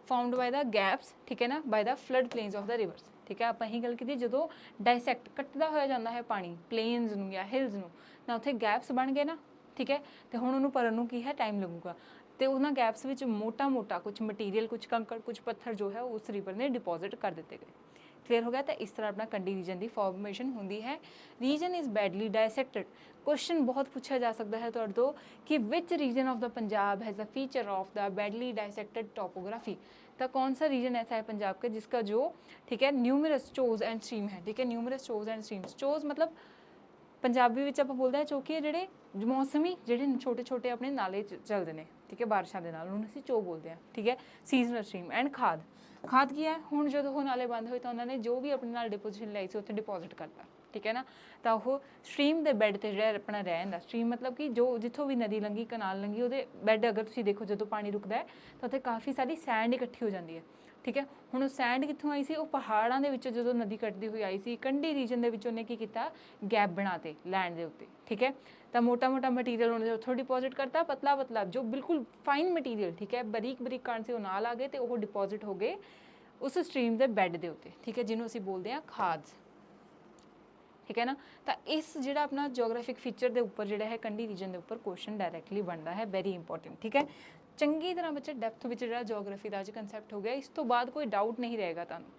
फाउंड बाय द गैप्स, ठीक है ना, by the flood plains of the reverse, ठीक है। ਆਪਾਂ ਇਹੀ ਗੱਲ ਕੀਤੀ, ਜਦੋਂ ਡਾਇਸੈਕਟ ਕੱਟਦਾ ਹੋਇਆ ਜਾਂਦਾ ਹੈ ਪਾਣੀ ਪਲੇਨਸ ਨੂੰ ਜਾਂ ਹਿਲਸ ਨੂੰ, ਤਾਂ ਉੱਥੇ ਗੈਪਸ ਬਣ ਗਏ ਨਾ, ਠੀਕ ਹੈ। ਤੇ ਹੁਣ ਉਹਨੂੰ ਭਰਨ ਨੂੰ ਕੀ ਹੈ ਟਾਈਮ ਲੱਗੂਗਾ। ਤੇ ਉਹਨਾਂ ਗੈਪਸ ਵਿੱਚ ਮੋਟਾ ਮੋਟਾ ਕੁਝ ਮਟੀਰੀਅਲ, ਕੁਝ ਕੰਕੜ, ਕੁਝ ਪੱਥਰ ਜੋ ਹੈ ਉਸ ਰਿਵਰ ਨੇ ਡਿਪੋਜ਼ਿਟ ਕਰ ਦਿੱਤੇ ਗਏ। क्लियर हो गया। तो इस तरह अपना कंडी रीजन की फॉर्मेशन होंगी है। Region is badly dissected. Question बहुत पूछा जा सकता है तुहाडे तो कि which region of the Punjab has a feature of the badly dissected topography. तो कौन सा रीजन ऐसा है पंजाब का जिसका जो, ठीक है, न्यूमरस चोज एंड स्ट्रीम है, ठीक है। Numerous chose and streams, chose मतलब पंजाबी विच आपां बोलदे हां चौकी, जिहड़े मौसमी जिहड़े छोटे छोटे अपने नाले चलदे ने, ठीक है, बारिशां दे नाल, उहनूं असीं चो बोलदे हां, ठीक है। सीजनल स्ट्रीम एंड खाद, खाद की है हुण जो वो नाले बंद होए तो उन्होंने जो भी अपने नाल डिपोजिशन लाई सी उत्थे डिपोजिट करता, ठीक है ना। तो वो स्ट्रीम के बैड से जो अपना रह जाता, स्ट्रीम मतलब कि जो जितों भी नदी लंघी, कनाल लंघी, वो बैड अगर तुम देखो जो पानी रुकता है तो उत्थे काफ़ी सारी सैंड इकट्ठी हो जाती है, ठीक है। हुण सैंड कित्थों आई सी, वो पहाड़ों के विचों जो नदी कटती हुई आई सी, कंढी रीजन के उन्हें की किया गैप बनाते लैंड के उत्ते, ठीक है। तो मोटा मोटा मटीरियल उन्होंने उत्थों डिपोजिट करता, पतला पतला जो बिल्कुल फाइन मटीरियल, ठीक है, बरीक बरीक कण से वो नाल आ गए तो वो डिपोजिट हो गए उस स्ट्रीम के बैड के उत्ते, ठीक है, जिन्होंने असीं बोलते हैं खाद्स, ठीक है ना। तो इस जिहड़ा अपना जियोग्राफिक फीचर के उपर जिहड़ा है कंढी रीजन के उपर क्वेश्चन डायरैक्टली बनता है, वेरी इंपोर्टेंट, ठीक है। चंगी तरह बच्चे डैप्थ में जिहड़ा जियोग्राफी का अज कंसैप्ट हो गया, इस तो बाद कोई डाउट नहीं रहेगा तुहानूं,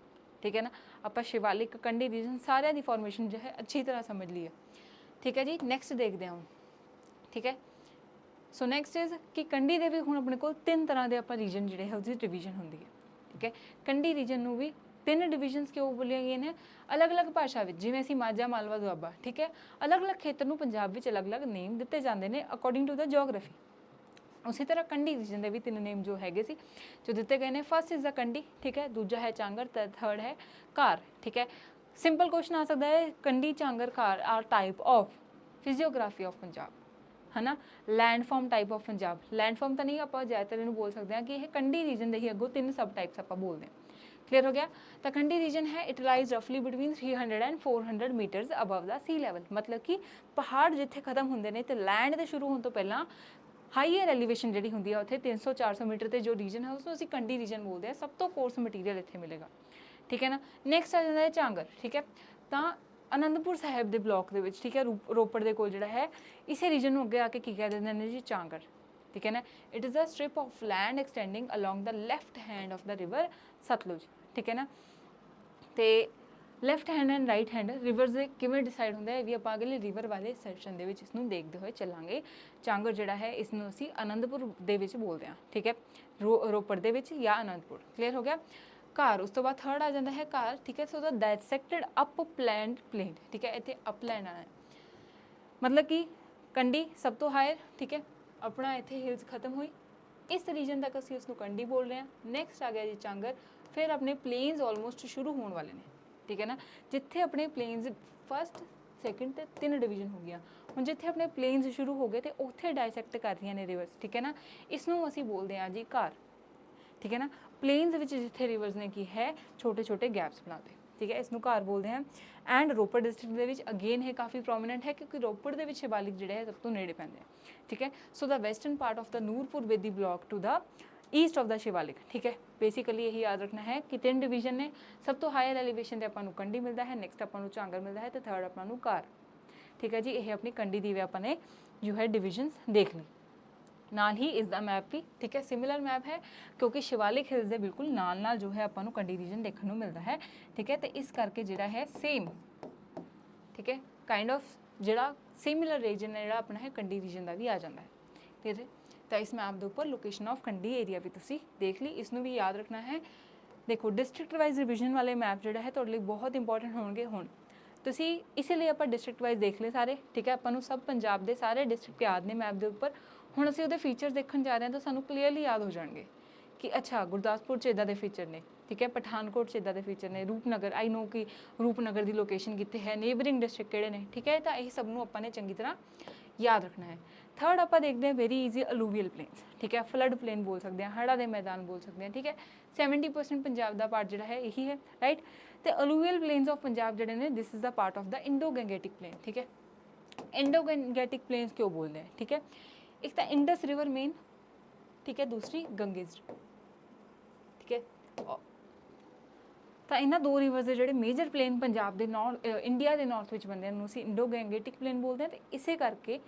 ठीक है ना। आपां शिवालिक कंढी रीजन सारिਆਂ ਦੀ फॉर्मेशन जो है अच्छी तरह समझ ली है, ठीक है जी। नैक्सट देखते हैं, ठीक है। सो नैक्सट इज़ कि कंढी दे भी हुण अपने कोल 3 तरह के आपां रीजन जिहड़े है उसदी डिवीजन हुंदी है, ठीक है। कंढी रीजन नूं भी 3 डिवीजनस क्यों बोलिया गई ने, अलग अलग भाषा विच, जिवें असीं माझा, मालवा, दुआबा, ठीक है। अलग अलग खेतर नूं पंजाब विच अलग अलग नेम दिते जांदे ने अकॉर्डिंग टू द जियोग्राफी। उसी तरह कंढी रीजन के भी 3 नेम जो हैगे सी जो दिते गए हैं। फर्स्ट इज़ द कंढी, ठीक है, दूजा है झांगर, थर्ड है कार, ठीक है। सिंपल क्वेश्चन आ सकता है, Kandi, Jhangar, Kar are type of physiography of Punjab, है ना। Landform type of Punjab, landform तो नहीं, आप ज़्यादातर इन्हूं बोल सकते हैं कि यह कंढी रीजन के ही अगों 3 सब टाइप्स आप बोलते हैं। क्लियर हो गया। तो कंढी रीजन है, इट लाइज रफली between 300 and 400 meters above the sea level, मतलब कि पहाड़ जिथे खत्म होंगे ने तो लैंड के शुरू होने तो पहला हाईयर एलीवेशन जी होंगी है उत्थे 300-400 मीटर के जो रीजन है उसको असीं कंढी रीजन बोलते हैं। सब तो कोर्स मटीरियल इत्थे मिलेगा, ठीक है ना। नैक्सट आ जाता है झांगर, ठीक है। तो आनंदपुर साहिब के ब्लॉक के, ठीक है, रोपड़ के कोल जिहड़ा है, इसे रीजन में अगे आके की कह देंगे ने जी झांगर, ठीक है ना। It is a strip of land extending along the left hand of the river Sutlej, ठीक है ना। तो left hand and right hand rivers ਦੇ ਕਿਵੇਂ ਡਿਸਾਈਡ ਹੁੰਦਾ ਹੈ, ਇਹ ਵੀ ਆਪਾਂ ਅਗਲੇ ਰਿਵਰ ਵਾਲੇ ਸੈਸ਼ਨ ਦੇ ਵਿੱਚ ਇਸ ਨੂੰ ਦੇਖਦੇ ਹੋਏ ਚੱਲਾਂਗੇ। ਚਾਂਗਰ ਜਿਹੜਾ ਹੈ ਇਸ ਨੂੰ ਅਸੀਂ ਅਨੰਦਪੁਰ ਦੇ ਵਿੱਚ ਬੋਲਦੇ ਹਾਂ, ਠੀਕ ਹੈ, ਰੋਪੜ ਦੇ ਵਿੱਚ ਜਾਂ ਅਨੰਦਪੁਰ। ਕਲੀਅਰ ਹੋ ਗਿਆ। ਘਰ, ਉਸ ਤੋਂ ਬਾਅਦ ਥਰਡ ਆ ਜਾਂਦਾ ਹੈ ਘਰ, ਠੀਕ ਹੈ। ਸੋ ਦਾ ਡਾਇਸੈਕਟਡ ਅਪਲੈਂਡ ਪਲੇਨ, ਠੀਕ ਹੈ, ਇੱਥੇ ਅਪਲੈਂਡ ਆਣਾ ਹੈ, ਮਤਲਬ ਕਿ ਕੰਡੀ ਸਭ ਤੋਂ ਹਾਇਰ, ਠੀਕ ਹੈ, ਆਪਣਾ ਇੱਥੇ ਹਿਲਸ ਖਤਮ ਹੋਈ, ਇਸ ਰੀਜਨ ਤੱਕ ਅਸੀਂ ਉਸ ਨੂੰ ਕੰਡੀ ਬੋਲ ਰਹੇ ਹਾਂ। ਨੈਕਸਟ ਆ ਗਿਆ ਜੀ ਚਾਂਗਰ, ਫਿਰ ਆਪਣੇ ਪਲੇਨਸ ਆਲਮੋਸਟ ਸ਼ੁਰੂ ਹੋਣ ਵਾਲੇ ਨੇ, ਠੀਕ ਹੈ ਨਾ, ਜਿੱਥੇ ਆਪਣੇ ਪਲੇਨਸ ਫਸਟ ਸੈਕਿੰਡ ਤੇ 3 ਡਿਵੀਜ਼ਨ ਹੋ ਗਿਆ। ਹੁਣ ਜਿੱਥੇ ਆਪਣੇ ਪਲੇਨਸ ਸ਼ੁਰੂ ਹੋ ਗਏ ਤੇ ਉੱਥੇ ਡਾਇਸੈਕਟ ਕਰ ਰਹੀਆਂ ਨੇ ਰਿਵਰਸ, ਠੀਕ ਹੈ ਨਾ, ਇਸ ਨੂੰ ਅਸੀਂ ਬੋਲਦੇ ਹਾਂ ਜੀ ਘਰ, ਠੀਕ ਹੈ ਨਾ। ਪਲੇਨਸ ਵਿੱਚ ਜਿੱਥੇ ਰਿਵਰਸ ਨੇ ਕੀ ਹੈ ਛੋਟੇ ਛੋਟੇ ਗੈਪਸ ਬਣਾਤੇ, ਠੀਕ ਹੈ, ਇਸ ਨੂੰ ਘਰ ਬੋਲਦੇ ਹਾਂ। ਐਂਡ ਰੋਪੜ ਡਿਸਟ੍ਰਿਕਟ ਦੇ ਵਿੱਚ ਅਗੇਨ ਇਹ ਕਾਫੀ ਪ੍ਰੋਮੀਨੈਂਟ ਹੈ ਕਿਉਂਕਿ ਰੋਪੜ ਦੇ ਵਿੱਚ ਸ਼ਿਵਾਲਿਕ ਜਿਹੜੇ ਹੈ ਸਭ ਤੋਂ ਨੇੜੇ ਪੈਂਦੇ ਆ, ਠੀਕ ਹੈ। So the western part of the Nurpur Bedi block to the east of the Shivalik, ਠੀਕ ਹੈ। ਬੇਸਿਕਲੀ ਇਹੀ ਯਾਦ ਰੱਖਣਾ ਹੈ ਕਿ 3 ਡਿਵੀਜ਼ਨ ਨੇ, ਸਭ ਤੋਂ ਹਾਇਰ ਐਲੀਵੇਸ਼ਨ ਤੇ ਆਪਾਂ ਨੂੰ ਕੰਡੀ ਮਿਲਦਾ ਹੈ, ਨੈਕਸਟ ਆਪਾਂ ਨੂੰ ਚਾਂਗਰ ਮਿਲਦਾ ਹੈ ਤੇ ਥਰਡ ਆਪਾਂ ਨੂੰ ਘਰ, ਠੀਕ ਹੈ ਜੀ। ਇਹ ਆਪਣੀ ਕੰਡੀ ਦੀ ਵੀ ਆਪਾਂ ਨੇ ਜੋ ਹੈ ਡਿਵੀਜ਼ਨਸ ਦੇਖ ਲਈ। ਨਾਲ ਹੀ ਇਸ ਦਾ ਮੈਪ ਵੀ, ਠੀਕ ਹੈ, ਸਿਮਿਲਰ ਮੈਪ ਹੈ ਕਿਉਂਕਿ ਸ਼ਿਵਾਲਿਕ ਹਿਲਸ ਦੇ ਬਿਲਕੁਲ ਨਾਲ ਨਾਲ ਜੋ ਹੈ ਆਪਾਂ ਨੂੰ ਕੰਡੀ ਰੀਜਨ ਦੇਖਣ ਨੂੰ ਮਿਲਦਾ ਹੈ, ਠੀਕ ਹੈ। ਤੇ ਇਸ ਕਰਕੇ ਜਿਹੜਾ ਹੈ ਸੇਮ, ਠੀਕ ਹੈ, ਕਾਈਂਡ ਆਫ ਜਿਹੜਾ ਸਿਮਿਲਰ ਰੀਜਨ ਹੈ ਜਿਹੜਾ ਆਪਣਾ ਹੈ ਕੰਡੀ ਰੀਜਨ ਦਾ ਵੀ ਆ ਜਾਂਦਾ ਹੈ, ਠੀਕ ਹੈ। ਤਾਂ ਇਸ ਮੈਪ ਦੇ ਉੱਪਰ ਲੋਕੇਸ਼ਨ ਆਫ ਕੰਡੀ ਏਰੀਆ ਵੀ ਤੁਸੀਂ ਦੇਖ ਲਈ, ਇਸ ਨੂੰ ਵੀ ਯਾਦ ਰੱਖਣਾ ਹੈ। ਦੇਖੋ ਡਿਸਟ੍ਰਿਕਟ ਵਾਈਜ਼ ਰਿਵੀਜ਼ਨ ਵਾਲੇ ਮੈਪ ਜਿਹੜਾ ਹੈ ਤੁਹਾਡੇ ਲਈ ਬਹੁਤ ਇੰਪੋਰਟੈਂਟ ਹੋਣਗੇ। ਹੁਣ ਤੁਸੀਂ ਇਸੇ ਲਈ ਆਪਾਂ ਡਿਸਟ੍ਰਿਕਟ ਵਾਈਜ਼ ਦੇਖ ਲਏ ਸਾਰੇ, ਠੀਕ ਹੈ, ਆਪਾਂ ਨੂੰ ਸਭ ਪੰਜਾਬ ਦੇ ਸਾਰੇ ਡਿਸਟ੍ਰਿਕਟ ਯਾਦ ਨੇ ਮੈਪ ਦੇ ਉੱਪਰ। ਹੁਣ ਅਸੀਂ ਉਹਦੇ ਫੀਚਰਸ ਦੇਖਣ ਜਾ ਰਹੇ ਹਾਂ ਤਾਂ ਸਾਨੂੰ ਕਲੀਅਰਲੀ ਯਾਦ ਹੋ ਜਾਣਗੇ ਕਿ ਅੱਛਾ ਗੁਰਦਾਸਪੁਰ 'ਚ ਇੱਦਾਂ ਦੇ ਫੀਚਰ ਨੇ, ਠੀਕ ਹੈ, ਪਠਾਨਕੋਟ 'ਚ ਇੱਦਾਂ ਦੇ ਫੀਚਰ ਨੇ, ਰੂਪਨਗਰ, ਆਈ ਨੋ ਕਿ ਰੂਪਨਗਰ ਦੀ ਲੋਕੇਸ਼ਨ ਕਿੱਥੇ ਹੈ, ਨੇਬਰਿੰਗ ਡਿਸਟ੍ਰਿਕਟ ਕਿਹੜੇ ਨੇ, ਠੀਕ ਹੈ। ਤਾਂ ਇਹ ਸਭ ਨੂੰ ਆਪਾਂ ਨੇ ਚੰਗੀ ਤਰ੍ਹਾਂ ਯਾਦ ਰੱਖਣਾ ਹੈ। ਥਰਡ ਆਪਾਂ ਦੇਖਦੇ ਹਾਂ ਵੈਰੀ ਈਜ਼ੀ ਅਲੂਵੀਅਲ ਪਲੇਨਸ, ਠੀਕ ਹੈ, ਫਲੱਡ ਪਲੇਨ ਬੋਲ ਸਕਦੇ ਹਾਂ, ਹੜ੍ਹਾਂ ਦੇ ਮੈਦਾਨ ਬੋਲ ਸਕਦੇ ਹਾਂ, ਠੀਕ ਹੈ। 70% ਪੰਜਾਬ ਦਾ ਪਾਰਟ ਜਿਹੜਾ ਹੈ ਇਹੀ ਹੈ, ਰਾਈਟ। ਤੇ ਅਲੂਵੀਅਲ ਪਲੇਨਸ ਆਫ ਪੰਜਾਬ ਜਿਹੜੇ ਨੇ this is the part of the Indo Gangetic plain, ਠੀਕ ਹੈ। ਇੰਡੋ ਗੈਂਗੇਟਿਕ ਪਲੇਨਸ ਕਿਉਂ ਬੋਲਦੇ हैं, ठीक है, एक तो इंडस रिवर मेन, ठीक है, दूसरी गंगेज, ठीक है। ਤਾਂ ਇਹਨਾਂ 2 ਰਿਵਰਸ ਦੇ ਜਿਹੜੇ ਮੇਜਰ ਪਲੇਨ ਪੰਜਾਬ ਦੇ ਇੰਡੀਆ ਦੇ ਨਾਰਥ ਵਿੱਚ ਬੰਦੇ ਨੂੰ ਅਸੀਂ ਇੰਡੋ ਗੈਂਗੇਟਿਕ ਪਲੇਨ ਬੋਲਦੇ ਹਾਂ। ਤੇ ਇਸੇ ਕਰਕੇ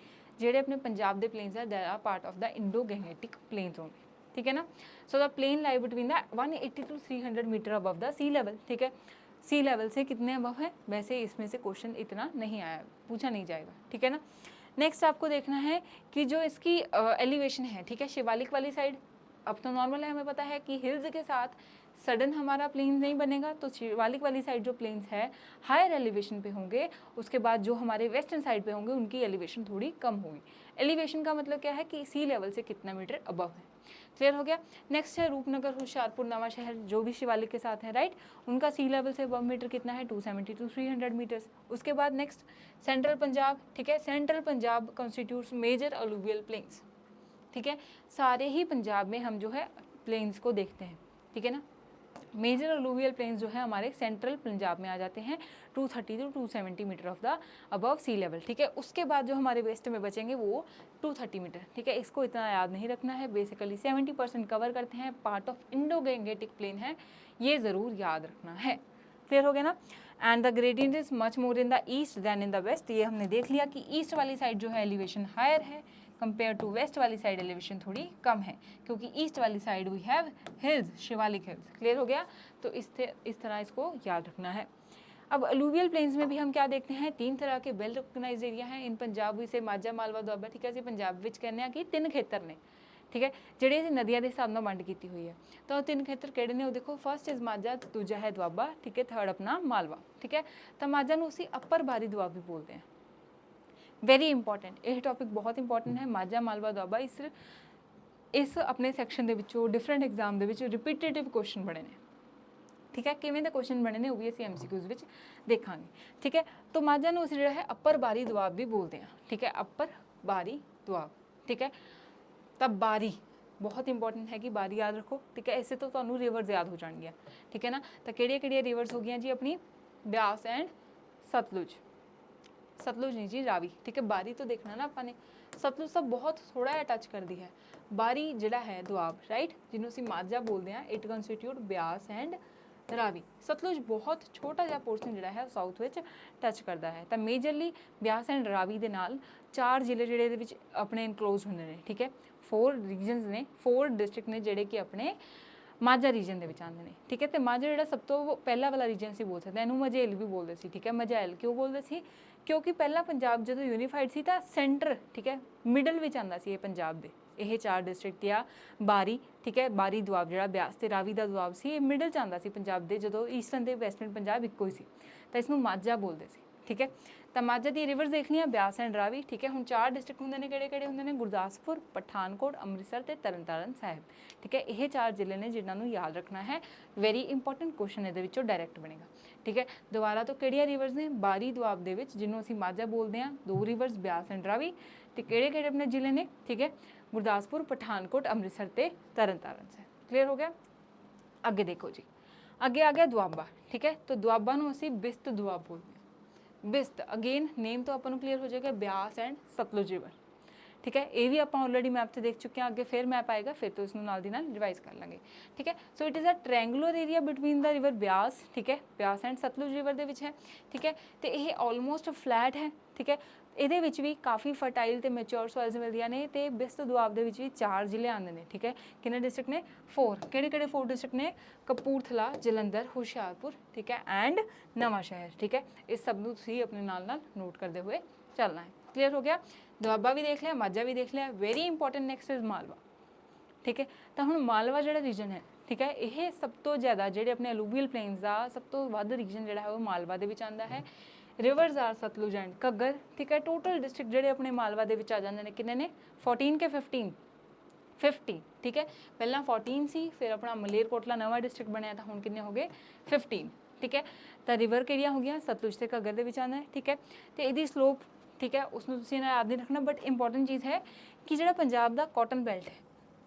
ਜਿਹੜੇ ਆਪਣੇ ਪੰਜਾਬ ਦੇ ਪਲੇਨਸ ਆ they are part of the Indo Gangetic plains only, ठीक है ना। So the plain lie between the 180 to 300 meter above the sea level, ठीक है। सी लेवल से कितने अबव है, वैसे इसमें से क्वेश्चन इतना नहीं आया, पूछा नहीं जाएगा, ठीक है ना। नेक्स्ट आपको देखना है कि जो इसकी एलिवेशन है, ठीक है, शिवालिक वाली साइड अब तो नॉर्मल है, हमें पता है कि हिल्स के साथ सडन हमारा प्लेन नहीं बनेगा, तो शिवालिक वाली साइड जो प्लेन्स है हायर एलिवेशन पे होंगे, उसके बाद जो हमारे वेस्टर्न साइड पे होंगे उनकी एलिवेशन थोड़ी कम होगी। एलिवेशन का मतलब क्या है कि सी लेवल से कितना मीटर अबव है, क्लियर हो गया। नेक्स्ट है रूपनगर, होशियारपुर, नवा शहर जो भी शिवालिक के साथ है, राइट, उनका सी लेवल से अबव मीटर कितना है 270 to 300 मीटर्स। उसके बाद नेक्स्ट सेंट्रल पंजाब, ठीक है, central Punjab constitutes major alluvial plains, ठीक है। सारे ही पंजाब में हम जो है प्लेन्स को देखते हैं, ठीक है ना। मेजर अलूवियल प्लेन्स जो है हमारे सेंट्रल पंजाब में आ जाते हैं 230 to 270 metre of the above sea level, ठीक है। उसके बाद जो हमारे वेस्ट में बचेंगे वो 230 मीटर, ठीक है। इसको इतना याद नहीं रखना है, बेसिकली 70% कवर करते हैं, part of Indo Gangetic plain है, ये ज़रूर याद रखना है, क्लियर हो गया ना। And the gradient is much more in the east than in the west, ये हमने देख लिया कि ईस्ट वाली साइड जो है एलिवेशन हायर है कंपेयर टू वेस्ट वाली साइड एलिवेशन थोड़ी कम है, क्योंकि ईस्ट वाली side we have hills, Shivalik hills, clear हो गया। तो इस तरह इसको याद रखना है। अब अलूवियल प्लेन्स में भी हम क्या देखते हैं, 3 तरह के वेल रिकगनाइज एरिया हैं इन पंजाब, इसे माझा, मालवा, दुआबा, ठीक है। ਅਸੀਂ पंजाब ਵਿੱਚ ਕਹਿੰਦੇ ਆ ਕਿ 3 ਖੇਤਰ ਨੇ, ਠੀਕ ਹੈ, ਜਿਹੜੇ ਅਸੀਂ ਨਦੀਆਂ ਦੇ ਹਿਸਾਬ ਨਾਲ ਵੰਡ ਕੀਤੀ ਹੋਈ ਹੈ। ਤਾਂ ਉਹ 3 ਖੇਤਰ ਕਿਹੜੇ ਨੇ, ਉਹ ਦੇਖੋ, ਫਸਟ ਇਜ਼ ਮਾਝਾ, ਦੂਜਾ ਹੈ ਦੁਆਬਾ, ਠੀਕ ਹੈ, ਥਰਡ ਆਪਣਾ ਮਾਲਵਾ, ਠੀਕ ਹੈ। ਤਾਂ ਮਾਝਾ ਨੂੰ ਅਸੀਂ ਅੱਪਰ ਬਾਰੀ ਦੁਆਬੀ ਬੋਲਦੇ ਹਾਂ। ਵੈਰੀ ਇੰਪੋਰਟੈਂਟ, ਇਹ ਟੌਪਿਕ ਬਹੁਤ ਇੰਪੋਰਟੈਂਟ ਹੈ, ਮਾਝਾ, ਮਾਲਵਾ, ਦੁਆਬਾ। ਇਸ ਆਪਣੇ ਸੈਕਸ਼ਨ ਦੇ ਵਿੱਚੋਂ ਡਿਫਰੈਂਟ ਐਗਜ਼ਾਮ ਦੇ ਵਿੱਚ ਰਿਪੀਟੇਟਿਵ ਕੁਐਸਚਨ ਬਣੇ ਨੇ, ठीक है। किवें दे क्वेश्चन बने ने वो भी असीं MCQs विच देखांगे, ठीक है। तो माझा नूं असीं जिहड़ा है अपर बारी दुआब भी बोलते हैं, ठीक है, अपर बारी दुआब, ठीक है। तो बारी बहुत इंपॉर्टेंट है कि बारी याद रखो, ठीक है। इससे तो तुहानूं रिवर्स याद हो जाणगियां, ठीक है ना। तो किहड़ियां रिवर्स हो गईयां जी अपनी ब्यास एंड सतलुज, सतलुज नहीं जी, रावी, ठीक है। बारी तो देखना ना आपां ने, सतलुज तो बहुत थोड़ा जिहा टच करती है, बारी जिहड़ा है दुआब, राइट, जिन्हों असीं माझा बोलते हैं, it constitute Beas and Ravi. Sutlej बहुत छोटा जिहा पोर्शन जिहड़ा है साउथ विच टच करता है। तो मेजरली ब्यास एंड रावी दे नाल 4 जिले जिहड़े दे विच अपने इनक्लोज हुंदे ने, ठीक है। 4 रीजनस ने, 4 डिस्ट्रिक्ट ने जिहड़े कि अपने ਮਾਝਾ ਰੀਜਨ ਦੇ ਵਿੱਚ ਆਉਂਦੇ ਨੇ, ਠੀਕ ਹੈ। ਤੇ ਮਾਝਾ ਜਿਹੜਾ ਸਭ ਤੋਂ ਪਹਿਲਾ ਵਾਲਾ ਰੀਜਨ ਸੀ ਬੋਲ ਸਕਦੇ, ਇਹਨੂੰ ਮਝੇਲ ਵੀ ਬੋਲਦੇ ਸੀ, ਠੀਕ ਹੈ। ਮਝੈਲ ਕਿਉਂ ਬੋਲਦੇ ਸੀ? ਕਿਉਂਕਿ ਪਹਿਲਾਂ ਪੰਜਾਬ ਜਦੋਂ ਯੂਨੀਫਾਈਡ ਸੀ ਤਾਂ ਸੈਂਟਰ, ਠੀਕ ਹੈ, ਮਿਡਲ ਵਿੱਚ ਆਉਂਦਾ ਸੀ ਇਹ ਪੰਜਾਬ ਦੇ, ਇਹ 4 ਡਿਸਟ੍ਰਿਕਟ ਜਾਂ ਬਾਰੀ, ਠੀਕ ਹੈ। ਬਾਰੀ ਦੁਆਬ ਜਿਹੜਾ ਬਿਆਸ ਤੇ ਰਾਵੀ ਦਾ ਦੁਆਬ ਸੀ, ਇਹ ਮਿਡਲ 'ਚ ਆਉਂਦਾ ਸੀ ਪੰਜਾਬ ਦੇ, ਜਦੋਂ ਈਸਟਰਨ ਤੇ ਵੈਸਟਰਨ ਪੰਜਾਬ ਇੱਕੋ ਹੀ ਸੀ, ਤਾਂ ਇਸਨੂੰ ਮਾਝਾ ਬੋਲਦੇ ਸੀ, ਠੀਕ ਹੈ। ਤਾਂ ਮਾਝਾ ਦੀ ਰਿਵਰਸ ਦੇਖ ਲਈਆਂ, ਬਿਆਸ ਐਂਡ ਰਾਵੀ, ਠੀਕ ਹੈ। ਹੁਣ 4 ਡਿਸਟ੍ਰਿਕਟ ਹੁੰਦੇ ਨੇ, ਕਿਹੜੇ ਹੁੰਦੇ ਨੇ? ਗੁਰਦਾਸਪੁਰ, ਪਠਾਨਕੋਟ, ਅੰਮ੍ਰਿਤਸਰ ਤੇ ਤਰਨਤਾਰਨ ਸਾਹਿਬ, ਠੀਕ ਹੈ। ਇਹ 4 ਜ਼ਿਲ੍ਹੇ ਨੇ ਜਿਨ੍ਹਾਂ ਨੂੰ ਯਾਦ ਰੱਖਣਾ ਹੈ, ਵੈਰੀ ਇੰਪੋਰਟੈਂਟ ਕੁਐਸਚਨ ਇਹਦੇ ਵਿੱਚੋਂ ਡਾਇਰੈਕਟ ਬਣੇਗਾ, ਠੀਕ ਹੈ। ਦੁਬਾਰਾ ਤੋਂ ਕਿਹੜੀਆਂ ਰਿਵਰਸ ਨੇ? ਬਾਰੀ ਦੁਆਬ ਦੇ ਵਿੱਚ, ਜਿਹਨੂੰ ਅਸੀਂ ਮਾਝਾ ਬੋਲਦੇ ਹਾਂ, 2 ਰਿਵਰਸ ਬਿਆਸ ਐਂਡ ਰਾਵੀ, ਤੇ ਕਿਹੜੇ ਆਪਣੇ ਜ਼ਿਲ੍ਹੇ ਨੇ, ਠੀਕ ਹੈ? ਗੁਰਦਾਸਪੁਰ, ਪਠਾਨਕੋਟ, ਅੰਮ੍ਰਿਤਸਰ ਤੇ ਤਰਨਤਾਰਨ ਸਾਹਿਬ। ਕਲੀਅਰ ਹੋ ਗਿਆ? ਅੱਗੇ ਦੇਖੋ ਜੀ, ਅੱਗੇ ਆ ਗਿਆ ਦੁਆਬਾ, ਠੀਕ ਹੈ। ਤਾਂ ਦੁਆਬਾ ਨੂੰ ਅਸੀਂ ਬਿਸਤ ਦੁਆਬ ਬੋਲਦੇ ਹਾਂ। ਬਿਸਤ ਅਗੇਨ ਨੇਮ ਤੋਂ ਆਪਾਂ ਨੂੰ ਕਲੀਅਰ ਹੋ ਜਾਏਗਾ, ਬਿਆਸ ਐਂਡ ਸਤਲੁਜ ਰਿਵਰ, ਠੀਕ ਹੈ। ਇਹ ਵੀ ਆਪਾਂ ਆਲਰੇਡੀ ਮੈਪ ਤੇ ਦੇਖ ਚੁੱਕੇ ਹਾਂ, ਅੱਗੇ ਫਿਰ ਮੈਪ ਆਏਗਾ, ਫਿਰ ਤੋਂ ਇਸ ਨੂੰ ਨਾਲ ਦੀ ਨਾਲ ਰਿਵਾਈਜ਼ ਕਰ ਲਾਂਗੇ, ਠੀਕ ਹੈ। So it is a triangular area between the river Beas, ਠੀਕ ਹੈ, ਬਿਆਸ ਐਂਡ ਸਤਲੁਜ ਰਿਵਰ ਦੇ ਵਿੱਚ ਹੈ, ਠੀਕ ਹੈ। ਤੇ ਇਹ ਆਲਮੋਸਟ ਫਲੈਟ ਹੈ, ਠੀਕ ਹੈ। ਇਹਦੇ ਵਿੱਚ ਵੀ ਕਾਫੀ ਫਰਟਾਈਲ ਤੇ ਮੈਚੁਰ ਸੋਇਲਸ ਮਿਲਦੀਆਂ ਨੇ, ਤੇ ਬਿਸਤ ਦੁਆਬ ਦੇ ਵਿੱਚ ਵੀ 4 ਜ਼ਿਲ੍ਹੇ ਆਉਂਦੇ ਨੇ, ਠੀਕ ਹੈ। ਕਿੰਨੇ ਡਿਸਟ੍ਰਿਕਟ ਨੇ? 4। ਕਿਹੜੇ 4 ਡਿਸਟ੍ਰਿਕਟ ਨੇ? ਕਪੂਰਥਲਾ, ਜਲੰਧਰ, ਹੁਸ਼ਿਆਰਪੁਰ, ਠੀਕ ਹੈ, ਐਂਡ ਨਵਾਂ ਸ਼ਹਿਰ, ਠੀਕ ਹੈ। ਇਸ ਸਭ ਨੂੰ ਤੁਸੀਂ ਆਪਣੇ ਨਾਲ ਨੋਟ ਕਰਦੇ ਹੋਏ ਚੱਲਣਾ ਹੈ। ਕਲੀਅਰ ਹੋ ਗਿਆ? ਦੁਆਬਾ ਵੀ ਦੇਖ ਲਿਆ, ਮਾਝਾ ਵੀ ਦੇਖ ਲਿਆ, very important next is Malwa, ਠੀਕ ਹੈ। ਤਾਂ ਹੁਣ ਮਾਲਵਾ ਜਿਹੜਾ ਰੀਜਨ ਹੈ, ਠੀਕ ਹੈ, ਇਹ ਸਭ ਤੋਂ ਜ਼ਿਆਦਾ ਜਿਹੜੇ ਆਪਣੇ ਅਲੂਵੀਅਲ ਪਲੇਨਸ ਦਾ ਸਭ ਤੋਂ ਵੱਧ ਰੀਜਨ ਜਿਹੜਾ ਹੈ ਉਹ ਮਾਲਵਾ ਦੇ ਵਿੱਚ ਆਉਂਦਾ ਹੈ। Rivers are Sutlej and Ghaggar, ਠੀਕ ਹੈ। ਟੋਟਲ ਡਿਸਟ੍ਰਿਕਟ ਜਿਹੜੇ ਆਪਣੇ ਮਾਲਵਾ ਦੇ ਵਿੱਚ ਆ ਜਾਂਦੇ ਨੇ, ਕਿੰਨੇ ਨੇ? 14 ਕੇ 15? 50, ਠੀਕ ਹੈ। ਪਹਿਲਾਂ 14 ਸੀ, ਫਿਰ ਆਪਣਾ ਮਲੇਰਕੋਟਲਾ ਨਵਾਂ ਡਿਸਟ੍ਰਿਕਟ ਬਣਿਆ, ਤਾਂ ਹੁਣ ਕਿੰਨੇ ਹੋ ਗਏ? 15, ਠੀਕ ਹੈ। ਤਾਂ ਰਿਵਰ ਕਿਹੜੀਆਂ ਹੋ ਗਈਆਂ? ਸਤਲੁਜ ਤੇ ਘੱਗਰ ਦੇ ਵਿੱਚ ਆਉਂਦਾ ਹੈ, ਠੀਕ ਹੈ। ਤੇ ਇਹਦੀ ਸਲੋਪ, ਠੀਕ ਹੈ, ਉਸਨੂੰ ਤੁਸੀਂ ਨਾ ਯਾਦ ਨਹੀਂ ਰੱਖਣਾ, ਬਟ ਇੰਪੋਰਟੈਂਟ ਚੀਜ਼ ਹੈ ਕਿ ਜਿਹੜਾ ਪੰਜਾਬ ਦਾ ਕਾਟਨ ਬੈਲਟ ਹੈ,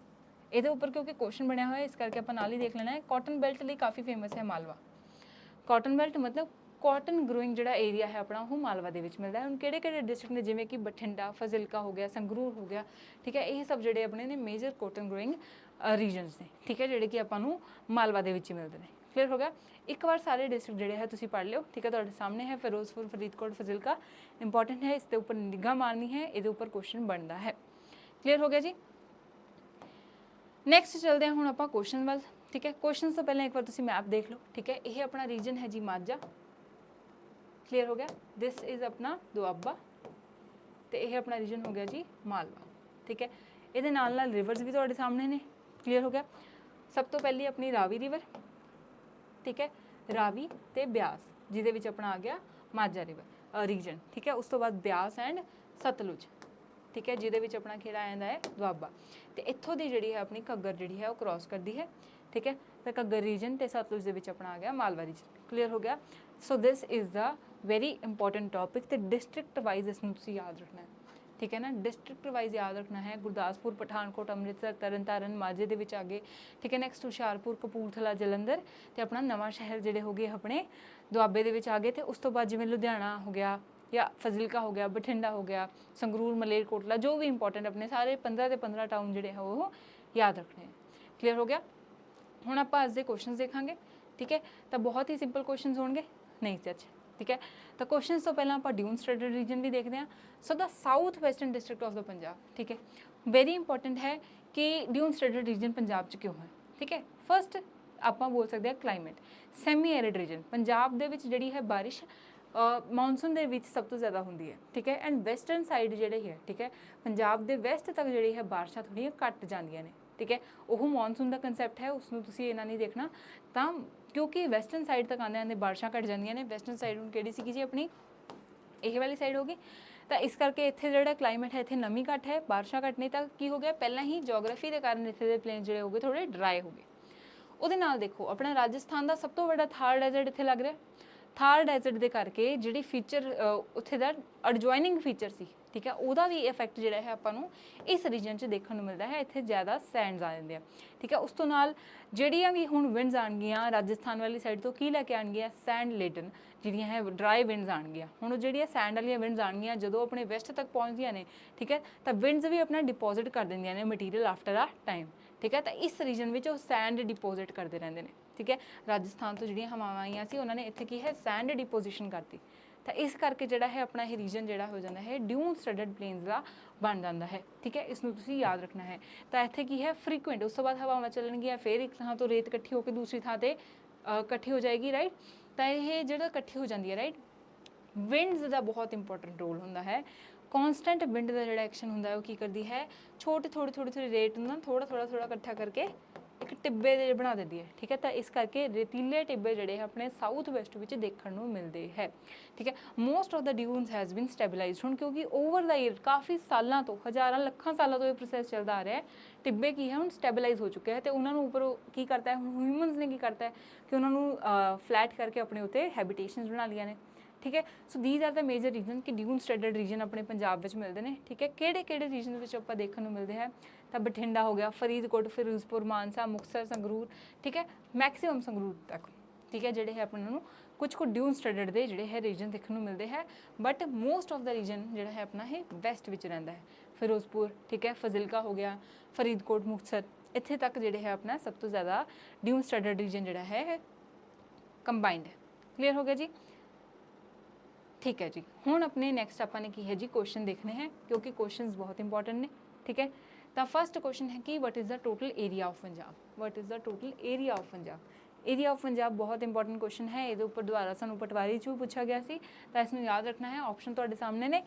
ਇਹਦੇ ਉੱਪਰ ਕਿਉਂਕਿ ਕੁਐਸਚਨ ਬਣਿਆ ਹੋਇਆ, ਇਸ ਕਰਕੇ ਆਪਾਂ ਨਾਲ ਹੀ ਦੇਖ ਲੈਣਾ ਹੈ। ਕਾਟਨ ਬੈਲਟ ਲਈ ਕਾਫੀ ਫੇਮਸ ਹੈ ਮਾਲਵਾ। ਕਾਟਨ ਬੈਲਟ ਮਤਲਬ ਕਾਟਨ ਗਰੋਇੰਗ ਜਿਹੜਾ ਏਰੀਆ ਹੈ ਆਪਣਾ, ਉਹ ਮਾਲਵਾ ਦੇ ਵਿੱਚ ਮਿਲਦਾ ਹੈ। ਹੁਣ ਕਿਹੜੇ ਡਿਸਟ੍ਰਿਕਟ ਨੇ? ਜਿਵੇਂ ਕਿ ਬਠਿੰਡਾ, ਫਜ਼ਿਲਕਾ ਹੋ ਗਿਆ, ਸੰਗਰੂਰ ਹੋ ਗਿਆ, ਠੀਕ ਹੈ। ਇਹ ਸਭ ਜਿਹੜੇ ਆਪਣੇ ਨੇ ਮੇਜਰ ਕਾਟਨ ਗਰੋਇੰਗ ਰੀਜਨਸ ਨੇ, ਠੀਕ ਹੈ, ਜਿਹੜੇ ਕਿ ਆਪਾਂ ਨੂੰ ਮਾਲਵਾ ਦੇ ਵਿੱਚ ਹੀ ਮਿਲਦੇ ਨੇ। ਕਲੀਅਰ ਹੋ ਗਿਆ? ਇੱਕ ਵਾਰ ਸਾਰੇ ਡਿਸਟ੍ਰਿਕਟ ਜਿਹੜੇ ਹੈ ਤੁਸੀਂ ਪੜ੍ਹ ਲਿਓ, ਠੀਕ ਹੈ। ਤੁਹਾਡੇ ਸਾਹਮਣੇ ਹੈ ਫਿਰੋਜ਼ਪੁਰ, ਫਰੀਦਕੋਟ, ਫਜ਼ਿਲਕਾ, ਇੰਪੋਰਟੈਂਟ ਹੈ, ਇਸ ਦੇ ਉੱਪਰ ਨਿਗਾਹ ਮਾਰਨੀ ਹੈ, ਇਹਦੇ ਉੱਪਰ ਕੁਐਸਚਨ ਬਣਦਾ ਹੈ। ਕਲੀਅਰ ਹੋ ਗਿਆ ਜੀ? ਨੈਕਸਟ ਚਲਦੇ ਹਾਂ ਹੁਣ ਆਪਾਂ ਕੁਐਸਚਨ ਵੱਲ, ਠੀਕ ਹੈ। ਕੁਐਸਚਨ ਤੋਂ ਪਹਿਲਾਂ ਇੱਕ ਵਾਰ ਤੁਸੀਂ ਮੈਪ ਦੇਖ ਲਓ, ਠੀਕ ਹੈ। ਇਹ ਆਪਣਾ ਰੀਜਨ ਹੈ ਜੀ ਮਾਝਾ, ਕਲੀਅਰ ਹੋ ਗਿਆ? ਦਿਸ ਇਜ਼ ਆਪਣਾ ਦੁਆਬਾ, ਤੇ ਇਹ ਆਪਣਾ ਰੀਜਨ ਹੋ ਗਿਆ ਜੀ ਮਾਲਵਾ, ਠੀਕ ਹੈ। ਇਹਦੇ ਨਾਲ ਨਾਲ ਰਿਵਰਸ ਵੀ ਤੁਹਾਡੇ ਸਾਹਮਣੇ ਨੇ, ਕਲੀਅਰ ਹੋ ਗਿਆ? ਸਭ ਤੋਂ ਪਹਿਲੀ ਆਪਣੀ ਰਾਵੀ ਰਿਵਰ, ਠੀਕ ਹੈ, ਰਾਵੀ ਤੇ ਬਿਆਸ, ਜਿਹਦੇ ਵਿੱਚ ਆਪਣਾ ਆ ਗਿਆ ਮਾਝਾ ਰਿਵਰ ਰੀਜਨ, ਠੀਕ ਹੈ। ਉਸ ਤੋਂ ਬਾਅਦ ਬਿਆਸ ਐਂਡ ਸਤਲੁਜ, ਠੀਕ ਹੈ, ਜਿਹਦੇ ਵਿੱਚ ਆਪਣਾ ਕਿਹੜਾ ਆ ਜਾਂਦਾ ਹੈ? ਦੁਆਬਾ। ਤੇ ਇੱਥੋਂ ਦੀ ਜਿਹੜੀ ਹੈ ਆਪਣੀ ਘੱਗਰ ਜਿਹੜੀ ਹੈ ਉਹ ਕ੍ਰਾਸ ਕਰਦੀ ਹੈ, ਠੀਕ ਹੈ। ਤਾਂ ਘੱਗਰ ਰੀਜਨ ਤੇ ਸਤਲੁਜ ਦੇ ਵਿੱਚ ਆਪਣਾ ਆ ਗਿਆ ਮਾਲਵਾ ਰੀਜਨ। ਕਲੀਅਰ ਹੋ ਗਿਆ? So this is the very important topic, ਤੇ ਡਿਸਟ੍ਰਿਕਟ ਵਾਈਜ਼ ਇਸ ਨੂੰ ਤੁਸੀਂ ਯਾਦ ਰੱਖਣਾ ਹੈ, ਠੀਕ ਹੈ ਨਾ। ਡਿਸਟ੍ਰਿਕਟ ਵਾਈਜ਼ ਯਾਦ ਰੱਖਣਾ ਹੈ। ਗੁਰਦਾਸਪੁਰ, ਪਠਾਨਕੋਟ, ਅੰਮ੍ਰਿਤਸਰ, ਤਰਨਤਾਰਨ ਮਾਝੇ ਦੇ ਵਿੱਚ ਆ ਗਏ, ਠੀਕ ਹੈ। ਨੈਕਸਟ ਹੁਸ਼ਿਆਰਪੁਰ, ਕਪੂਰਥਲਾ, ਜਲੰਧਰ ਤੇ ਆਪਣਾ ਨਵਾਂ ਸ਼ਹਿਰ ਜਿਹੜੇ ਹੋ ਗਏ ਆਪਣੇ ਦੁਆਬੇ ਦੇ ਵਿੱਚ ਆ ਗਏ। ਤੇ ਉਸ ਤੋਂ ਬਾਅਦ ਜਿਵੇਂ ਲੁਧਿਆਣਾ ਹੋ ਗਿਆ, ਜਾਂ ਫਜ਼ਿਲਕਾ ਹੋ ਗਿਆ, ਬਠਿੰਡਾ ਹੋ ਗਿਆ, ਸੰਗਰੂਰ, ਮਲੇਰਕੋਟਲਾ, ਜੋ ਵੀ ਇੰਪੋਰਟੈਂਟ ਆਪਣੇ ਸਾਰੇ 15 ਦੇ 15 ਟਾਊਨ ਜਿਹੜੇ ਹੈ ਉਹ ਯਾਦ ਰੱਖਣੇ ਹੈ। ਕਲੀਅਰ ਹੋ ਗਿਆ? ਹੁਣ ਆਪਾਂ ਅੱਜ ਦੇ ਕੁਐਸਚਨਸ ਦੇਖਾਂਗੇ, ਠੀਕ ਹੈ। ਤਾਂ ਬਹੁਤ ਹੀ ਸਿੰਪਲ ਕੁਐਸਚਨਸ ਹੋਣਗੇ, ਨਹੀਂ ਸੱਚ, ਠੀਕ ਹੈ। ਤਾਂ ਕੁਐਸਚਨਸ ਤੋਂ ਪਹਿਲਾਂ ਆਪਾਂ ਡਿਊਨ ਸਟ੍ਰੇਟਡ ਰੀਜਨ ਵੀ ਦੇਖਦੇ ਹਾਂ। ਸੋ ਦਾ ਸਾਊਥ ਵੈਸਟਰਨ ਡਿਸਟ੍ਰਿਕਟ ਆਫ ਦਾ ਪੰਜਾਬ, ਠੀਕ ਹੈ, ਵੈਰੀ ਇੰਪੋਰਟੈਂਟ ਹੈ ਕਿ ਡਿਊਨ ਸਟ੍ਰੇਟਡ ਰੀਜਨ ਪੰਜਾਬ 'ਚ ਕਿਉਂ ਹੈ, ਠੀਕ ਹੈ। ਫਸਟ ਆਪਾਂ ਬੋਲ ਸਕਦੇ ਹਾਂ climate, semi arid reason, Punjab ਦੇ ਵਿੱਚ ਜਿਹੜੀ ਹੈ ਬਾਰਿਸ਼ ਮੌਨਸੂਨ ਦੇ ਵਿੱਚ ਸਭ ਤੋਂ ਜ਼ਿਆਦਾ ਹੁੰਦੀ ਹੈ, ਠੀਕ ਹੈ। ਐਂਡ ਵੈਸਟਰਨ ਸਾਈਡ ਜਿਹੜੇ ਹੈ, ਠੀਕ ਹੈ, ਪੰਜਾਬ ਦੇ ਵੈਸਟ ਤੱਕ ਜਿਹੜੀ ਹੈ ਬਾਰਿਸ਼ਾਂ ਥੋੜ੍ਹੀਆਂ ਘੱਟ ਜਾਂਦੀਆਂ ਨੇ, ਠੀਕ ਹੈ। ਉਹ ਮੌਨਸੂਨ ਦਾ ਕੰਸੈਪਟ ਹੈ, ਉਸਨੂੰ ਤੁਸੀਂ ਇਹਨਾਂ ਨਹੀਂ ਦੇਖਣਾ। ਤਾਂ ਕਿਉਂਕਿ ਵੈਸਟਰਨ ਸਾਈਡ ਤੱਕ ਆਉਂਦੇ ਆਉਂਦੇ ਬਾਰਿਸ਼ਾਂ ਘੱਟ ਜਾਂਦੀਆਂ ਨੇ। ਵੈਸਟਰਨ ਸਾਈਡ ਹੁਣ ਕਿਹੜੀ ਸੀਗੀ ਜੀ ਆਪਣੀ? ਇਹ ਵਾਲੀ ਸਾਈਡ ਹੋ ਗਈ। ਤਾਂ ਇਸ ਕਰਕੇ ਇੱਥੇ ਜਿਹੜਾ ਕਲਾਈਮੇਟ ਹੈ, ਇੱਥੇ ਨਮੀ ਘੱਟ ਹੈ, ਬਾਰਿਸ਼ਾਂ ਘੱਟ ਨਹੀਂ। ਤਾਂ ਕੀ ਹੋ ਗਿਆ? ਪਹਿਲਾਂ ਹੀ ਜੀਓਗ੍ਰਾਫੀ ਦੇ ਕਾਰਨ ਇੱਥੇ ਦੇ ਪਲੇਨ ਜਿਹੜੇ ਹੋ ਗਏ ਥੋੜ੍ਹੇ ਡਰਾਈ ਹੋ ਗਏ। ਉਹਦੇ ਨਾਲ ਦੇਖੋ ਆਪਣਾ ਰਾਜਸਥਾਨ ਦਾ ਸਭ ਤੋਂ ਵੱਡਾ ਥਾਰ ਡੈਜ਼ਰਟ ਇੱਥੇ ਲੱਗ ਰਿਹਾ। ਥਾਰ ਡੈਜ਼ਰਟ ਦੇ ਕਰਕੇ ਜਿਹੜੀ ਫੀਚਰ ਉੱਥੇ ਦਾ ਐਡਜੋਇਨਿੰਗ ਫੀਚਰ ਸੀ, ਠੀਕ ਹੈ, ਉਹਦਾ ਵੀ ਇਫੈਕਟ ਜਿਹੜਾ ਹੈ ਆਪਾਂ ਨੂੰ ਇਸ ਰੀਜਨ 'ਚ ਦੇਖਣ ਨੂੰ ਮਿਲਦਾ ਹੈ। ਇੱਥੇ ਜ਼ਿਆਦਾ ਸੈਂਡਸ ਆ ਜਾਂਦੇ ਆ, ਠੀਕ ਹੈ। ਉਸ ਤੋਂ ਨਾਲ ਜਿਹੜੀਆਂ ਵੀ ਹੁਣ ਵਿੰਡਸ ਆਉਣਗੀਆਂ ਰਾਜਸਥਾਨ ਵਾਲੀ ਸਾਈਡ ਤੋਂ, ਕੀ ਲੈ ਕੇ ਆਉਣਗੀਆਂ? ਸੈਂਡ ਲੇਡਨ ਜਿਹੜੀਆਂ ਹੈ ਡਰਾਈ ਵਿੰਡਸ ਆਉਣਗੀਆਂ। ਹੁਣ ਉਹ ਜਿਹੜੀਆਂ ਸੈਂਡ ਵਾਲੀਆਂ ਵਿੰਡਸ ਆਉਣਗੀਆਂ ਜਦੋਂ ਆਪਣੇ ਵੈਸਟ ਤੱਕ ਪਹੁੰਚਦੀਆਂ ਨੇ, ਠੀਕ ਹੈ, ਤਾਂ ਵਿੰਡਸ ਵੀ ਆਪਣਾ ਡਿਪੋਜ਼ਿਟ ਕਰ ਦਿੰਦੀਆਂ ਨੇ ਮਟੀਰੀਅਲ ਆਫਟਰ ਆ ਟਾਈਮ, ਠੀਕ ਹੈ। ਤਾਂ ਇਸ ਰੀਜਨ ਵਿੱਚ ਉਹ ਸੈਂਡ ਡਿਪੋਜ਼ਿਟ ਕਰਦੇ ਰਹਿੰਦੇ ਨੇ, ਠੀਕ ਹੈ। ਰਾਜਸਥਾਨ ਤੋਂ ਜਿਹੜੀਆਂ ਹਵਾਵਾਂ ਆਈਆਂ ਸੀ ਉਹਨਾਂ ਨੇ ਇੱਥੇ ਕੀ ਹੈ? ਸੈਂਡ ਡਿਪੋਜੀਸ਼ਨ ਕਰਤੀ, ਤਾਂ ਇਸ ਕਰਕੇ ਜਿਹੜਾ ਹੈ ਆਪਣਾ ਇਹ ਰੀਜਨ ਜਿਹੜਾ ਹੋ ਜਾਂਦਾ ਹੈ ਡਿਊਨ ਸਟੱਡਡ ਪਲੇਨਸ ਦਾ ਬਣ ਜਾਂਦਾ ਹੈ। ਠੀਕ ਹੈ, ਇਸ ਨੂੰ ਤੁਸੀਂ ਯਾਦ ਰੱਖਣਾ ਹੈ। ਤਾਂ ਇੱਥੇ ਕੀ ਹੈ ਫ੍ਰੀਕੁਐਂਟ, ਉਸ ਤੋਂ ਬਾਅਦ ਹਵਾਵਾਂ ਚੱਲਣਗੀਆਂ, ਫਿਰ ਇੱਕ ਥਾਂ ਤੋਂ ਰੇਤ ਇਕੱਠੀ ਹੋ ਕੇ ਦੂਸਰੀ ਥਾਂ ਤੇ ਇਕੱਠੀ ਹੋ ਜਾਏਗੀ, ਰਾਈਟ। ਤਾਂ ਇਹ ਜਿਹੜਾ ਇਕੱਠੀ ਹੋ ਜਾਂਦੀ ਹੈ, ਰਾਈਟ, ਵਿੰਡਸ ਦਾ ਬਹੁਤ ਇੰਪੋਰਟੈਂਟ ਰੋਲ ਹੁੰਦਾ ਹੈ। ਕੌਨਸਟੈਂਟ ਵਿੰਡ ਦਾ ਜਿਹੜਾ ਐਕਸ਼ਨ ਹੁੰਦਾ ਹੈ ਉਹ ਕੀ ਕਰਦੀ ਹੈ, ਥੋੜੀ ਰੇਤ ਨੂੰ ਨਾ ਥੋੜਾ ਇਕੱਠਾ ਕਰਕੇ ਇੱਕ ਟਿੱਬੇ ਦੇ ਬਣਾ ਦਿੰਦੀ ਹੈ। ਠੀਕ ਹੈ, ਤਾਂ ਇਸ ਕਰਕੇ ਰੇਤੀਲੇ ਟਿੱਬੇ ਜਿਹੜੇ ਆਪਣੇ ਸਾਊਥ ਵੈਸਟ ਵਿੱਚ ਦੇਖਣ ਨੂੰ ਮਿਲਦੇ ਹੈ। ਠੀਕ ਹੈ, most of the dunes has been stabilized. ਹੁਣ ਕਿਉਂਕਿ ਓਵਰ ਦਾ ਈਅਰ ਕਾਫੀ ਸਾਲਾਂ ਤੋਂ, ਹਜ਼ਾਰਾਂ ਲੱਖਾਂ ਸਾਲਾਂ ਤੋਂ ਇਹ ਪ੍ਰੋਸੈਸ ਚੱਲਦਾ ਆ ਰਿਹਾ ਹੈ, ਟਿੱਬੇ ਕੀ ਹੈ ਹੁਣ ਸਟੈਬਲਾਈਜ਼ ਹੋ ਚੁੱਕੇ ਹੈ, ਤੇ ਉਹਨਾਂ ਨੂੰ ਉੱਪਰ ਕੀ ਕਰਤਾ ਹੈ ਹੁਣ ਹਿਊਮਨਸ ਨੇ ਕੀ ਕਰਤਾ ਹੈ ਕਿ ਉਹਨਾਂ ਨੂੰ ਫਲੈਟ ਕਰਕੇ ਆਪਣੇ ਉੱਤੇ ਹੈਬਿਟੇਸ਼ਨਸ ਬਣਾ ਲਈਆਂ ਨੇ। ਠੀਕ ਹੈ, so these are the major reason ਕਿ ਡਿਊਨ ਸਟੱਡਡ ਰੀਜਨ ਆਪਣੇ ਪੰਜਾਬ ਵਿੱਚ ਮਿਲਦੇ ਨੇ। ਠੀਕ ਹੈ, ਕਿਹੜੇ ਰੀਜਨ ਵਿੱਚ ਆਪਾਂ ਦੇਖਣ ਨੂੰ ਮਿਲਦੇ ਹੈ, ਤਾਂ ਬਠਿੰਡਾ ਹੋ ਗਿਆ, ਫਰੀਦਕੋਟ, ਫਿਰੋਜ਼ਪੁਰ, ਮਾਨਸਾ, ਮੁਕਤਸਰ, ਸੰਗਰੂਰ। ਠੀਕ ਹੈ, ਮੈਕਸਿਮਮ ਸੰਗਰੂਰ ਤੱਕ। ਠੀਕ ਹੈ, ਜਿਹੜੇ ਹੈ ਆਪਾਂ ਨੂੰ ਕੁਝ ਡਿਊਨ ਸਟੱਡਡ ਦੇ ਜਿਹੜੇ ਹੈ ਰੀਜਨ ਦੇਖਣ ਨੂੰ ਮਿਲਦੇ ਹੈ, but most of the region ਜਿਹੜਾ ਹੈ ਆਪਣਾ ਇਹ ਵੈਸਟ ਵਿੱਚ ਰਹਿੰਦਾ ਹੈ। ਫਿਰੋਜ਼ਪੁਰ, ਠੀਕ ਹੈ, ਫਜ਼ਿਲਕਾ ਹੋ ਗਿਆ, ਫਰੀਦਕੋਟ, ਮੁਕਤਸਰ, ਇੱਥੇ ਤੱਕ ਜਿਹੜੇ ਹੈ ਆਪਣਾ ਸਭ ਤੋਂ ਜ਼ਿਆਦਾ ਡਿਊਨ ਸਟੱਡਡ ਰੀਜਨ ਜਿਹੜਾ ਹੈ ਕੰਬਾਈਨਡ ਹੈ। ਕਲੀਅਰ ਹੋ ਗਿਆ ਜੀ। ਠੀਕ ਹੈ ਜੀ, ਹੁਣ ਆਪਣੇ ਨੈਕਸਟ ਆਪਾਂ ਨੇ ਕੀ ਹੈ ਜੀ ਕੁਐਸਚਨ ਦੇਖਣੇ ਹੈ, ਕਿਉਂਕਿ ਕੁਐਸਚਨਸ ਬਹੁਤ ਇੰਪੋਰਟੈਂਟ ਨੇ। ਠੀਕ ਹੈ, ਤਾਂ ਫਸਟ ਕੁਐਸਚਨ ਹੈ ਕਿ what is the total area of Punjab. What is the total area of Punjab. Area of Punjab ਬਹੁਤ ਇੰਪੋਰਟੈਂਟ ਕੁਐਸਚਨ ਹੈ। ਇਹਦੇ ਉੱਪਰ ਦੁਬਾਰਾ ਸਾਨੂੰ ਪਟਵਾਰੀ 'ਚ ਪੁੱਛਿਆ ਗਿਆ ਸੀ, ਤਾਂ ਇਸ ਨੂੰ ਯਾਦ ਰੱਖਣਾ ਹੈ। ਆਪਸ਼ਨ ਤੁਹਾਡੇ ਸਾਹਮਣੇ ਨੇ।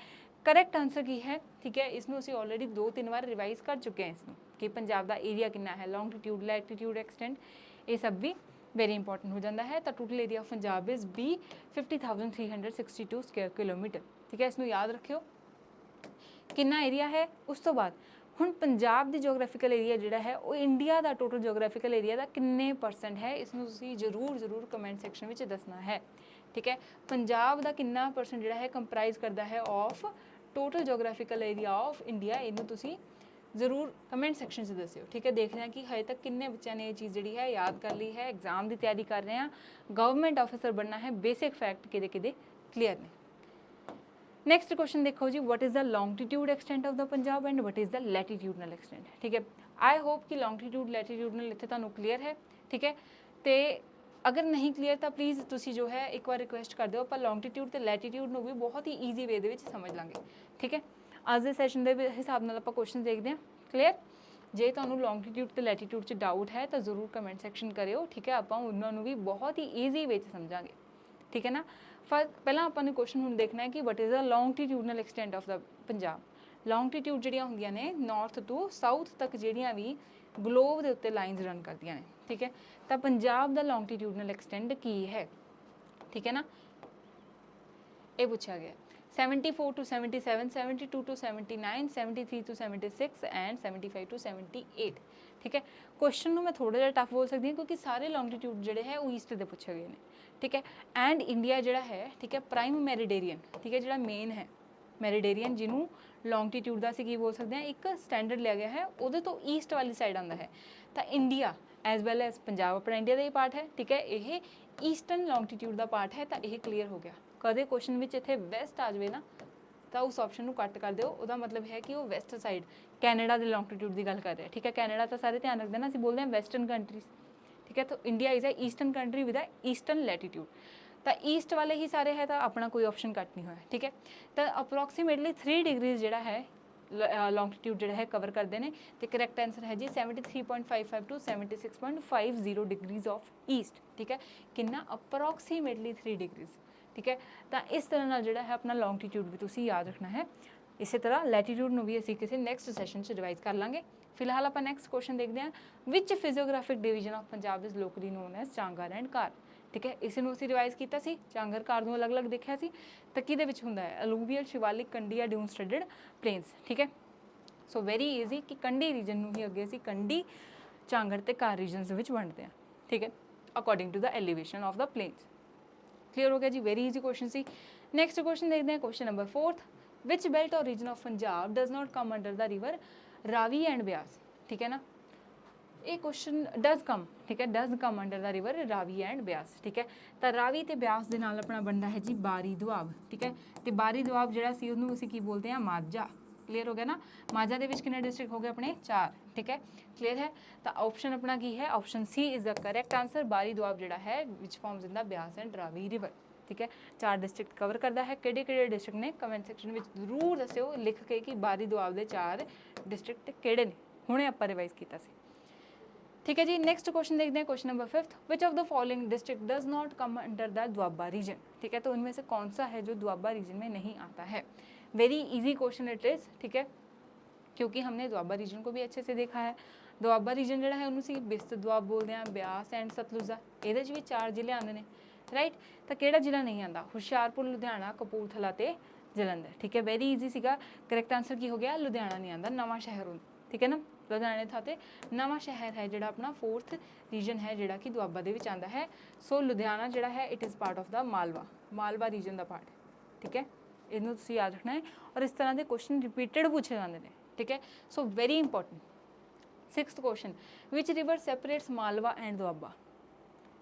ਕਰੈਕਟ ਆਂਸਰ ਕੀ ਹੈ, ਠੀਕ ਹੈ, ਇਸ ਨੂੰ ਅਸੀਂ ਆਲਰੇਡੀ 2-3 ਵਾਰ ਰਿਵਾਈਜ਼ ਕਰ ਚੁੱਕੇ ਹਾਂ ਇਸ ਨੂੰ, ਕਿ ਪੰਜਾਬ ਦਾ ਏਰੀਆ ਕਿੰਨਾ ਹੈ, ਲੌਂਗਟੀਟਿਊਡ, ਲੈਟੀਟਿਊਡ, ਐਕਸਟੈਂਟ, ਇਹ ਸਭ ਵੀ वेरी इंपॉर्टेंट हो जाता है। तो total area of Punjab is be 50,362 square kilometre. ठीक है, इसमें याद रखियो कितना एरिया है। उस तो बाद ਹੁਣ ਪੰਜਾਬ ਦੀ ਜੀਓਗ੍ਰਾਫੀਕਲ ਏਰੀਆ ਜਿਹੜਾ ਹੈ ਉਹ ਇੰਡੀਆ ਦਾ ਟੋਟਲ ਜੀਓਗ੍ਰਾਫੀਕਲ ਏਰੀਆ ਦਾ ਕਿੰਨੇ % ਹੈ, ਇਸ ਨੂੰ ਤੁਸੀਂ ਜ਼ਰੂਰ ਕਮੈਂਟ ਸੈਕਸ਼ਨ ਵਿੱਚ ਦੱਸਣਾ ਹੈ। ਠੀਕ ਹੈ, ਪੰਜਾਬ ਦਾ ਕਿੰਨਾ % ਜਿਹੜਾ ਹੈ ਕੰਪਰਾਈਜ਼ ਕਰਦਾ ਹੈ of total geographical area of India, ਇਹਨੂੰ ਤੁਸੀਂ ਜ਼ਰੂਰ ਕਮੈਂਟ ਸੈਕਸ਼ਨ 'ਚ ਦੱਸਿਓ। ਠੀਕ ਹੈ, ਦੇਖਦੇ ਹਾਂ ਕਿ ਹਜੇ ਤੱਕ ਕਿੰਨੇ ਬੱਚਿਆਂ ਨੇ ਇਹ ਚੀਜ਼ ਜਿਹੜੀ ਹੈ ਯਾਦ ਕਰ ਲਈ ਹੈ। ਐਗਜ਼ਾਮ ਦੀ ਤਿਆਰੀ ਕਰ ਰਹੇ ਹਾਂ, ਗਵਰਨਮੈਂਟ ਆਫਿਸਰ ਬਣਨਾ ਹੈ, ਬੇਸਿਕ ਫੈਕਟ ਕਿਹਦੇ ਕਲੀਅਰ ਨੇ। ਨੈਕਸਟ ਕੁਐਸਚਨ ਦੇਖੋ ਜੀ, what is the longitude extent of the Punjab and what is the latitudinal extent. ਠੀਕ ਹੈ, ਆਈ ਹੋਪ ਕਿ ਲੌਂਗਟੀਟਿਊਡ ਲੈਟੀਟਿਊਡਨਲ ਇੱਥੇ ਤੁਹਾਨੂੰ ਕਲੀਅਰ ਹੈ। ਠੀਕ ਹੈ, ਤੇ ਅਗਰ ਨਹੀਂ ਕਲੀਅਰ ਤਾਂ ਪਲੀਜ਼ ਤੁਸੀਂ ਜੋ ਹੈ ਇੱਕ ਵਾਰ ਰਿਕੁਐਸਟ ਕਰ ਦਿਓ, ਆਪਾਂ ਲੌਂਗਟੀਟਿਊਡ ਤੇ ਲੈਟੀਟਿਊਡ ਨੂੰ ਵੀ ਬਹੁਤ ਹੀ ਈਜ਼ੀ ਵੇ ਦੇ ਵਿੱਚ ਸਮਝ ਲਾਂਗੇ। ਠੀਕ ਹੈ, ਅੱਜ ਦੇ ਸੈਸ਼ਨ ਦੇ ਹਿਸਾਬ ਨਾਲ ਆਪਾਂ ਕੁਐਸਚਨ ਦੇਖਦੇ ਹਾਂ। ਕਲੀਅਰ, ਜੇ ਤੁਹਾਨੂੰ ਲੌਂਗਟੀਟਿਊਡ ਤੇ ਲੈਟੀਟਿਊਡ 'ਚ ਡਾਊਟ ਹੈ ਤਾਂ ਜ਼ਰੂਰ ਕਮੈਂਟ ਸੈਕਸ਼ਨ ਕਰਿਓ। ਠੀਕ ਹੈ, ਆਪਾਂ ਉਹਨਾਂ ਨੂੰ ਵੀ ਬਹੁਤ ਹੀ ਈਜ਼ੀ ਵੇ 'ਚ ਸਮਝਾਂਗੇ। ਠੀਕ ਹੈ ਨਾ, ਪਹਿਲਾਂ ਆਪਾਂ ਨੂੰ ਕੁਐਸਚਨ ਹੁਣ ਦੇਖਣਾ ਹੈ ਕਿ what is the longitudinal extent of the Punjab. Longitude ਜਿਹੜੀਆਂ ਹੁੰਦੀਆਂ ਨੇ ਨਾਰਥ ਤੋਂ ਸਾਊਥ ਤੱਕ ਜਿਹੜੀਆਂ ਵੀ ਗਲੋਬ ਦੇ ਉੱਤੇ ਲਾਈਨਸ ਰਨ ਕਰਦੀਆਂ ਨੇ। ਠੀਕ ਹੈ, ਤਾਂ ਪੰਜਾਬ ਦਾ ਲੌਂਗਟੀਟਿਊਡਨਲ ਐਕਸਟੈਂਟ ਕੀ ਹੈ। ਠੀਕ ਹੈ ਨਾ, ਇਹ ਪੁੱਛਿਆ ਗਿਆ। 74 to 77, 72 to 79, 73 to 76 and 75 to 78। ਠੀਕ ਹੈ, ਕੁਐਸਚਨ ਨੂੰ ਮੈਂ ਥੋੜਾ ਜਿਹਾ ਟਫ ਬੋਲ ਸਕਦੀ ਹਾਂ ਕਿਉਂਕਿ ਸਾਰੇ ਲੌਂਗਟੀਟਿਊਡ ਜਿਹੜੇ ਹੈ ਉਹ ਈਸਟ ਦੇ ਪੁੱਛੇ ਗਏ ਨੇ। ਠੀਕ ਹੈ, ਐਂਡ ਇੰਡੀਆ ਜਿਹੜਾ ਹੈ, ਠੀਕ ਹੈ, ਪ੍ਰਾਈਮ ਮੈਰੀਡੇਰੀਅਨ, ਠੀਕ ਹੈ, ਜਿਹੜਾ ਮੇਨ ਹੈ ਮੈਰੀਡੇਰੀਅਨ, ਜਿਹਨੂੰ ਲੌਂਗਟੀਟਿਊਡ ਦਾ ਅਸੀਂ ਕੀ ਬੋਲ ਸਕਦੇ ਹਾਂ, ਇੱਕ ਸਟੈਂਡਰਡ ਲਿਆ ਗਿਆ ਹੈ, ਉਹਦੇ ਤੋਂ ਈਸਟ ਵਾਲੀ ਸਾਈਡ ਆਉਂਦਾ ਹੈ। ਤਾਂ India as well as Punjab ਆਪਣਾ ਇੰਡੀਆ ਦਾ ਹੀ ਪਾਰਟ ਹੈ। ਠੀਕ ਹੈ, ਇਹ ਈਸਟਰਨ ਲੌਂਗਟੀਟਿਊਡ ਦਾ ਪਾਰਟ ਹੈ। ਤਾਂ ਇਹ ਕਲੀਅਰ ਹੋ ਗਿਆ। ਕਦੇ ਕੁਐਸਚਨ ਵਿੱਚ ਇੱਥੇ ਵੈਸਟ ਆ ਜਾਵੇ ਨਾ ਤਾਂ ਉਸ ਆਪਸ਼ਨ ਨੂੰ ਕੱਟ ਕਰ ਦਿਓ, ਉਹਦਾ ਮਤਲਬ ਹੈ ਕਿ ਉਹ ਵੈਸਟ ਸਾਈਡ ਕੈਨੇਡਾ ਦੇ ਲੌਂਗਟੀਟਿਊਡ ਦੀ ਗੱਲ ਕਰ ਰਿਹਾ। ਠੀਕ ਹੈ, ਕੈਨੇਡਾ ਤਾਂ ਸਾਰੇ ਧਿਆਨ ਰੱਖਦੇ ਨਾ, ਅਸੀਂ ਬੋਲਦੇ ਹਾਂ ਵੈਸਟਰਨ ਕੰਟਰੀਜ਼। ਠੀਕ ਹੈ, ਤਾਂ India is a eastern country with a eastern latitude. ਤਾਂ ਈਸਟ ਵਾਲੇ ਹੀ ਸਾਰੇ ਹੈ, ਤਾਂ ਆਪਣਾ ਕੋਈ ਆਪਸ਼ਨ ਕੱਟ ਨਹੀਂ ਹੋਇਆ। ਠੀਕ ਹੈ, ਤਾਂ ਅਪਰੋਕਸੀਮੇਟਲੀ 3 ਡਿਗਰੀਜ਼ ਜਿਹੜਾ ਹੈ ਲੌਂਗਟੀਟਿਊਡ ਜਿਹੜਾ ਹੈ ਕਵਰ ਕਰਦੇ ਨੇ। ਤੇ ਕਰੈਕਟ ਆਂਸਰ ਹੈ ਜੀ 73.55 ਟੂ 76.50 ਡਿਗਰੀਜ਼ ਆਫ ਈਸਟ। ਠੀਕ ਹੈ, ਕਿੰਨਾ ਅਪਰੋਕਸੀਮੇਟਲੀ 3 ਡਿਗਰੀਜ਼। ਠੀਕ ਹੈ, ਤਾਂ ਇਸ ਤਰ੍ਹਾਂ ਨਾਲ ਜਿਹੜਾ ਹੈ ਆਪਣਾ ਲੌਂਗਟੀਟਿਊਡ ਵੀ ਤੁਸੀਂ ਯਾਦ ਰੱਖਣਾ ਹੈ। ਇਸੇ ਤਰ੍ਹਾਂ ਲੈਟੀਟਿਊਡ ਨੂੰ ਵੀ ਅਸੀਂ ਕਿਸੇ ਨੈਕਸਟ ਸੈਸ਼ਨ 'ਚ ਰਿਵਾਈਜ਼ ਕਰ ਲਾਂਗੇ। ਫਿਲਹਾਲ ਆਪਾਂ ਨੈਕਸਟ ਕੁਐਸਚਨ ਦੇਖਦੇ ਹਾਂ, which physiographic division of Punjab is locally known as Changar and Kar. ਠੀਕ ਹੈ, ਇਸ ਨੂੰ ਅਸੀਂ ਰਿਵਾਈਜ਼ ਕੀਤਾ ਸੀ, ਚਾਂਗਰ ਕਾਰ ਨੂੰ ਅਲੱਗ-ਅਲੱਗ ਦੇਖਿਆ ਸੀ। ਤਾਂ ਕਿਹਦੇ ਵਿੱਚ ਹੁੰਦਾ ਹੈ, ਅਲੂਵੀਅਲ, ਸ਼ਿਵਾਲਿਕ, ਕੰਡੀ ਜਾਂ ਡਿਊਨ ਸਟੱਡਡ ਪਲੇਨਸ। ਠੀਕ ਹੈ, ਸੋ ਵੈਰੀ ਈਜ਼ੀ ਕਿ ਕੰਡੀ ਰੀਜਨ ਨੂੰ ਹੀ ਅੱਗੇ ਅਸੀਂ ਕੰਡੀ, ਚਾਂਗਰ ਤੇ ਕਾਰ ਰੀਜਨਸ ਵਿੱਚ ਵੰਡਦੇ ਹਾਂ। ਠੀਕ ਹੈ, according to the elevation of the plains. Clear ਹੋ ਗਿਆ ਜੀ, ਵੈਰੀ ਈਜ਼ੀ ਕੁਐਸਚਨ ਸੀ। ਨੈਕਸਟ ਕੁਐਸਚਨ ਦੇਖਦੇ ਹਾਂ, question number 4th, which belt or region of Punjab does not come under the river Ravi and Beas. ਠੀਕ ਹੈ ਨਾ, ਇਹ ਕੁਐਸਚਨ ਡਜ਼ ਕਮ, ਠੀਕ ਹੈ, does come under the river Ravi and Beas. ਠੀਕ ਹੈ, ਤਾਂ ਰਾਵੀ ਤੇ ਬਿਆਸ ਦੇ ਨਾਲ ਆਪਣਾ ਬਣਦਾ ਹੈ ਜੀ ਬਾਰੀ ਦੁਆਬ। ਠੀਕ ਹੈ, ਤੇ ਬਾਰੀ ਦੁਆਬ ਜਿਹੜਾ ਸੀ ਉਹਨੂੰ ਅਸੀਂ ਕੀ ਬੋਲਦੇ ਹਾਂ, ਮਾਝਾ। ਕਲੀਅਰ ਹੋ ਗਿਆ ਨਾ, ਮਾਝਾ ਦੇ ਵਿੱਚ ਕਿੰਨੇ ਡਿਸਟ੍ਰਿਕਟ ਹੋ ਗਏ ਆਪਣੇ, 4। ਠੀਕ ਹੈ, ਕਲੀਅਰ ਹੈ। ਤਾਂ ਆਪਸ਼ਨ ਆਪਣਾ ਕੀ ਹੈ, option C is the correct answer. Bari Doab ਜਿਹੜਾ ਹੈ which forms in the Beas and Ravi river. ठीक है 4 डिस्ट्रिक्ट कवर करता है किहड़े-किहड़े डिस्ट्रिक्ट ने कमेंट सैक्शन में जरूर दस्सिओ लिख के कि बारी दुआब दे 4 डिस्ट्रिक्ट किहड़े ने हुणे आपां रिवाइज कीता सी ठीक है जी। नेक्स्ट क्वेश्चन देखते हैं question number 5 which of the following district does not come under the Doaba region ठीक है तो उनमें से कौन सा है जो दुआबा रीजन में नहीं आता है। Very easy question it is ठीक है क्योंकि हमने दुआबा रीजन को भी अच्छे से देखा है। दुआबा रीजन जिहड़ा है उन्होंने बिस्त दुआब बोलते हैं ब्यास एंड सतलुज दा इहदे भी 4 जिले आते हैं राइट तो किहड़ा जिला नहीं आता हुशियारपुर लुधियाना कपूरथला ते जलंधर ठीक है वेरी ईजी सीगा करैक्ट आंसर की हो गया लुधियाना नहीं आता नवां शहर ठीक है ना लुधियाने था ते नवां शहर है जिहड़ा अपना 4th रीजन है जिहड़ा कि दुआबा दे विच आंदा है। सो लुधियाना जिहड़ा है it is part of the Malwa region का पार्ट ठीक है इहनूं तुसीं याद रखना है और इस तरह के क्वेश्चन रिपीटेड पूछे जाते हैं ठीक है। So very important 6th question which river separates Malwa and Doaba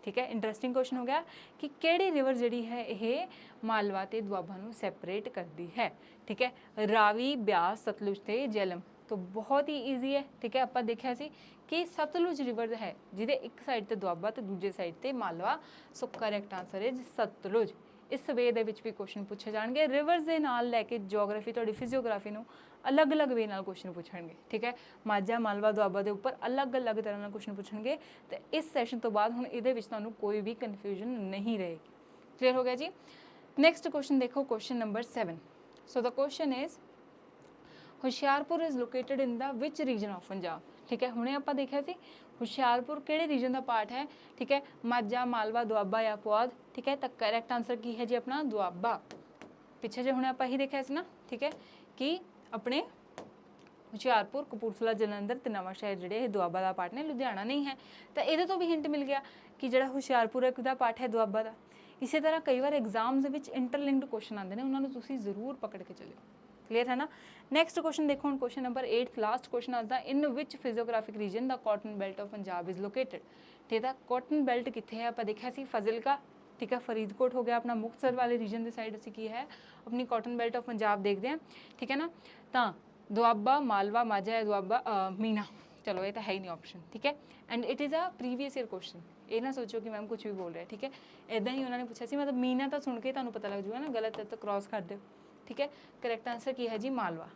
ठीक है इंटरेस्टिंग क्वेश्चन हो गया कि केड़ी रिवर जिहड़ी है यह मालवा ते दुआबा नूं सैपरेट करती है ठीक है रावी ब्यास सतलुज ते झेलम तो बहुत ही ईजी है ठीक है आपां देखिया सी कि सतलुज रिवर है जिहदे एक साइड ते दुआबा ते दूजे साइड ते मालवा सो करैक्ट आंसर इज सतलुज। इस वे दे विच भी क्वेश्चन पूछे जाएंगे रिवर्स दे नाल लैके जियोग्राफी तुहाडी फिजियोग्राफी नूं अलग अलग वे नाल क्वेश्चन पूछणगे ठीक है माझा मालवा दुआबा दे उपर अलग अलग तरह नाल क्वेश्चन पूछणगे तो इस सैशन तो बाद हुण इहदे विच तुहानूं कोई भी कन्फ्यूजन नहीं रहेगी। क्लीयर हो गया जी। नैक्सट क्वेश्चन देखो question number 7 so the question is Hoshiarpur is located in the which region of Punjab ठीक है हुणे आपां देखिया सी हुशियारपुर किहड़े रीजन का पार्ट है ठीक है माझा मालवा दुआबा या पुआध ठीक है तो करैक्ट आंसर की है जी अपना दुआबा पिछे जो हुणे आपां ही देखिया सी ना ठीक है कि अपने हुशियारपुर कपूरथला जलंधर ते नवां शहर जिहड़े दुआबा का पार्ट ने लुधियाना नहीं है तो ये तो भी हिंट मिल गया कि जिहड़ा हुशियारपुर है किहदा पार्ट है दुआबा का। इसी तरह कई बार एग्जाम्स विच इंटरलिंक्ड क्वेश्चन आते हैं उन्होंने तुसीं जरूर पकड़ के चलियो। क्लीयर है ना। नैक्सट क्वेश्चन देखो हम क्वेश्चन नंबर 8 लास्ट क्वेश्चन आता in which physiographic region the cotton belt of Punjab is located ठीक है कॉटन बेल्ट कित्थे है आपां देखिया सी फाजिलका ठीक है फरीदकोट हो गया अपना मुक्तसर वाले रीजन के साइड असीं की है अपनी कॉटन बेल्ट ऑफ पंजाब देखते हैं ठीक है ना तो दुआबा मालवा माझा है दुआबा मीना चलो ये तो है ही नहीं ऑप्शन ठीक है and it is a previous year question ये ना सोचो कि मैम कुछ भी बोल रहे हैं ठीक है इदा ही उन्होंने पूछा सी मतलब मीना तो सुन के तुहानूं पता लग जूगा ना गलत है तो क्रॉस कर दो ठीक है। करैक्ट आंसर की है जी मालवा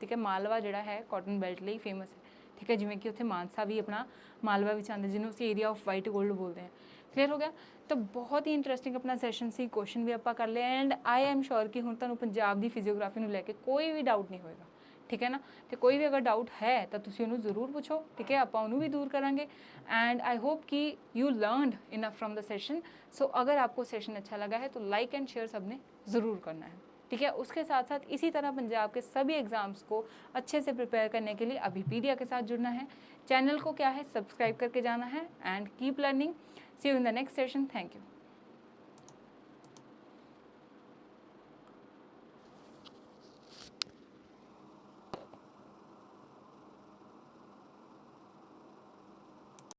ठीक है मालवा जिहड़ा है कॉटन बेल्ट लिए फेमस है ठीक है जिवें कि उत्थे मानसा भी अपना मालवा विच आंदा जिन्होंने उस एरिया ऑफ वाइट गोल्ड बोलते हैं। क्लीयर हो गया। तो बहुत ही इंटरेस्टिंग अपना सैशन सी क्वेश्चन भी आपां कर लिया एंड आई एम श्योर कि हुण तुहानूं पंजाब दी फिजियोग्राफी नूं लैके कोई भी डाउट नहीं होएगा ठीक है ना तो कोई भी अगर डाउट है तो तुसीं उहनूं जरूर पूछो ठीक है आपां उहनूं भी दूर करांगे एंड आई होप कि you learned enough from the session. So अगर आपको सेशन अच्छा लगा है तो लाइक एंड शेयर सबने ज़रूर करना है ठीक है। उसके साथ साथ इसी तरह पंजाब के सभी एग्जाम्स को अच्छे से प्रिपेयर करने के लिए अभिपीडिया के साथ जुड़ना है चैनल को क्या है सब्सक्राइब करके जाना है and keep learning. See you in the next session. Thank you.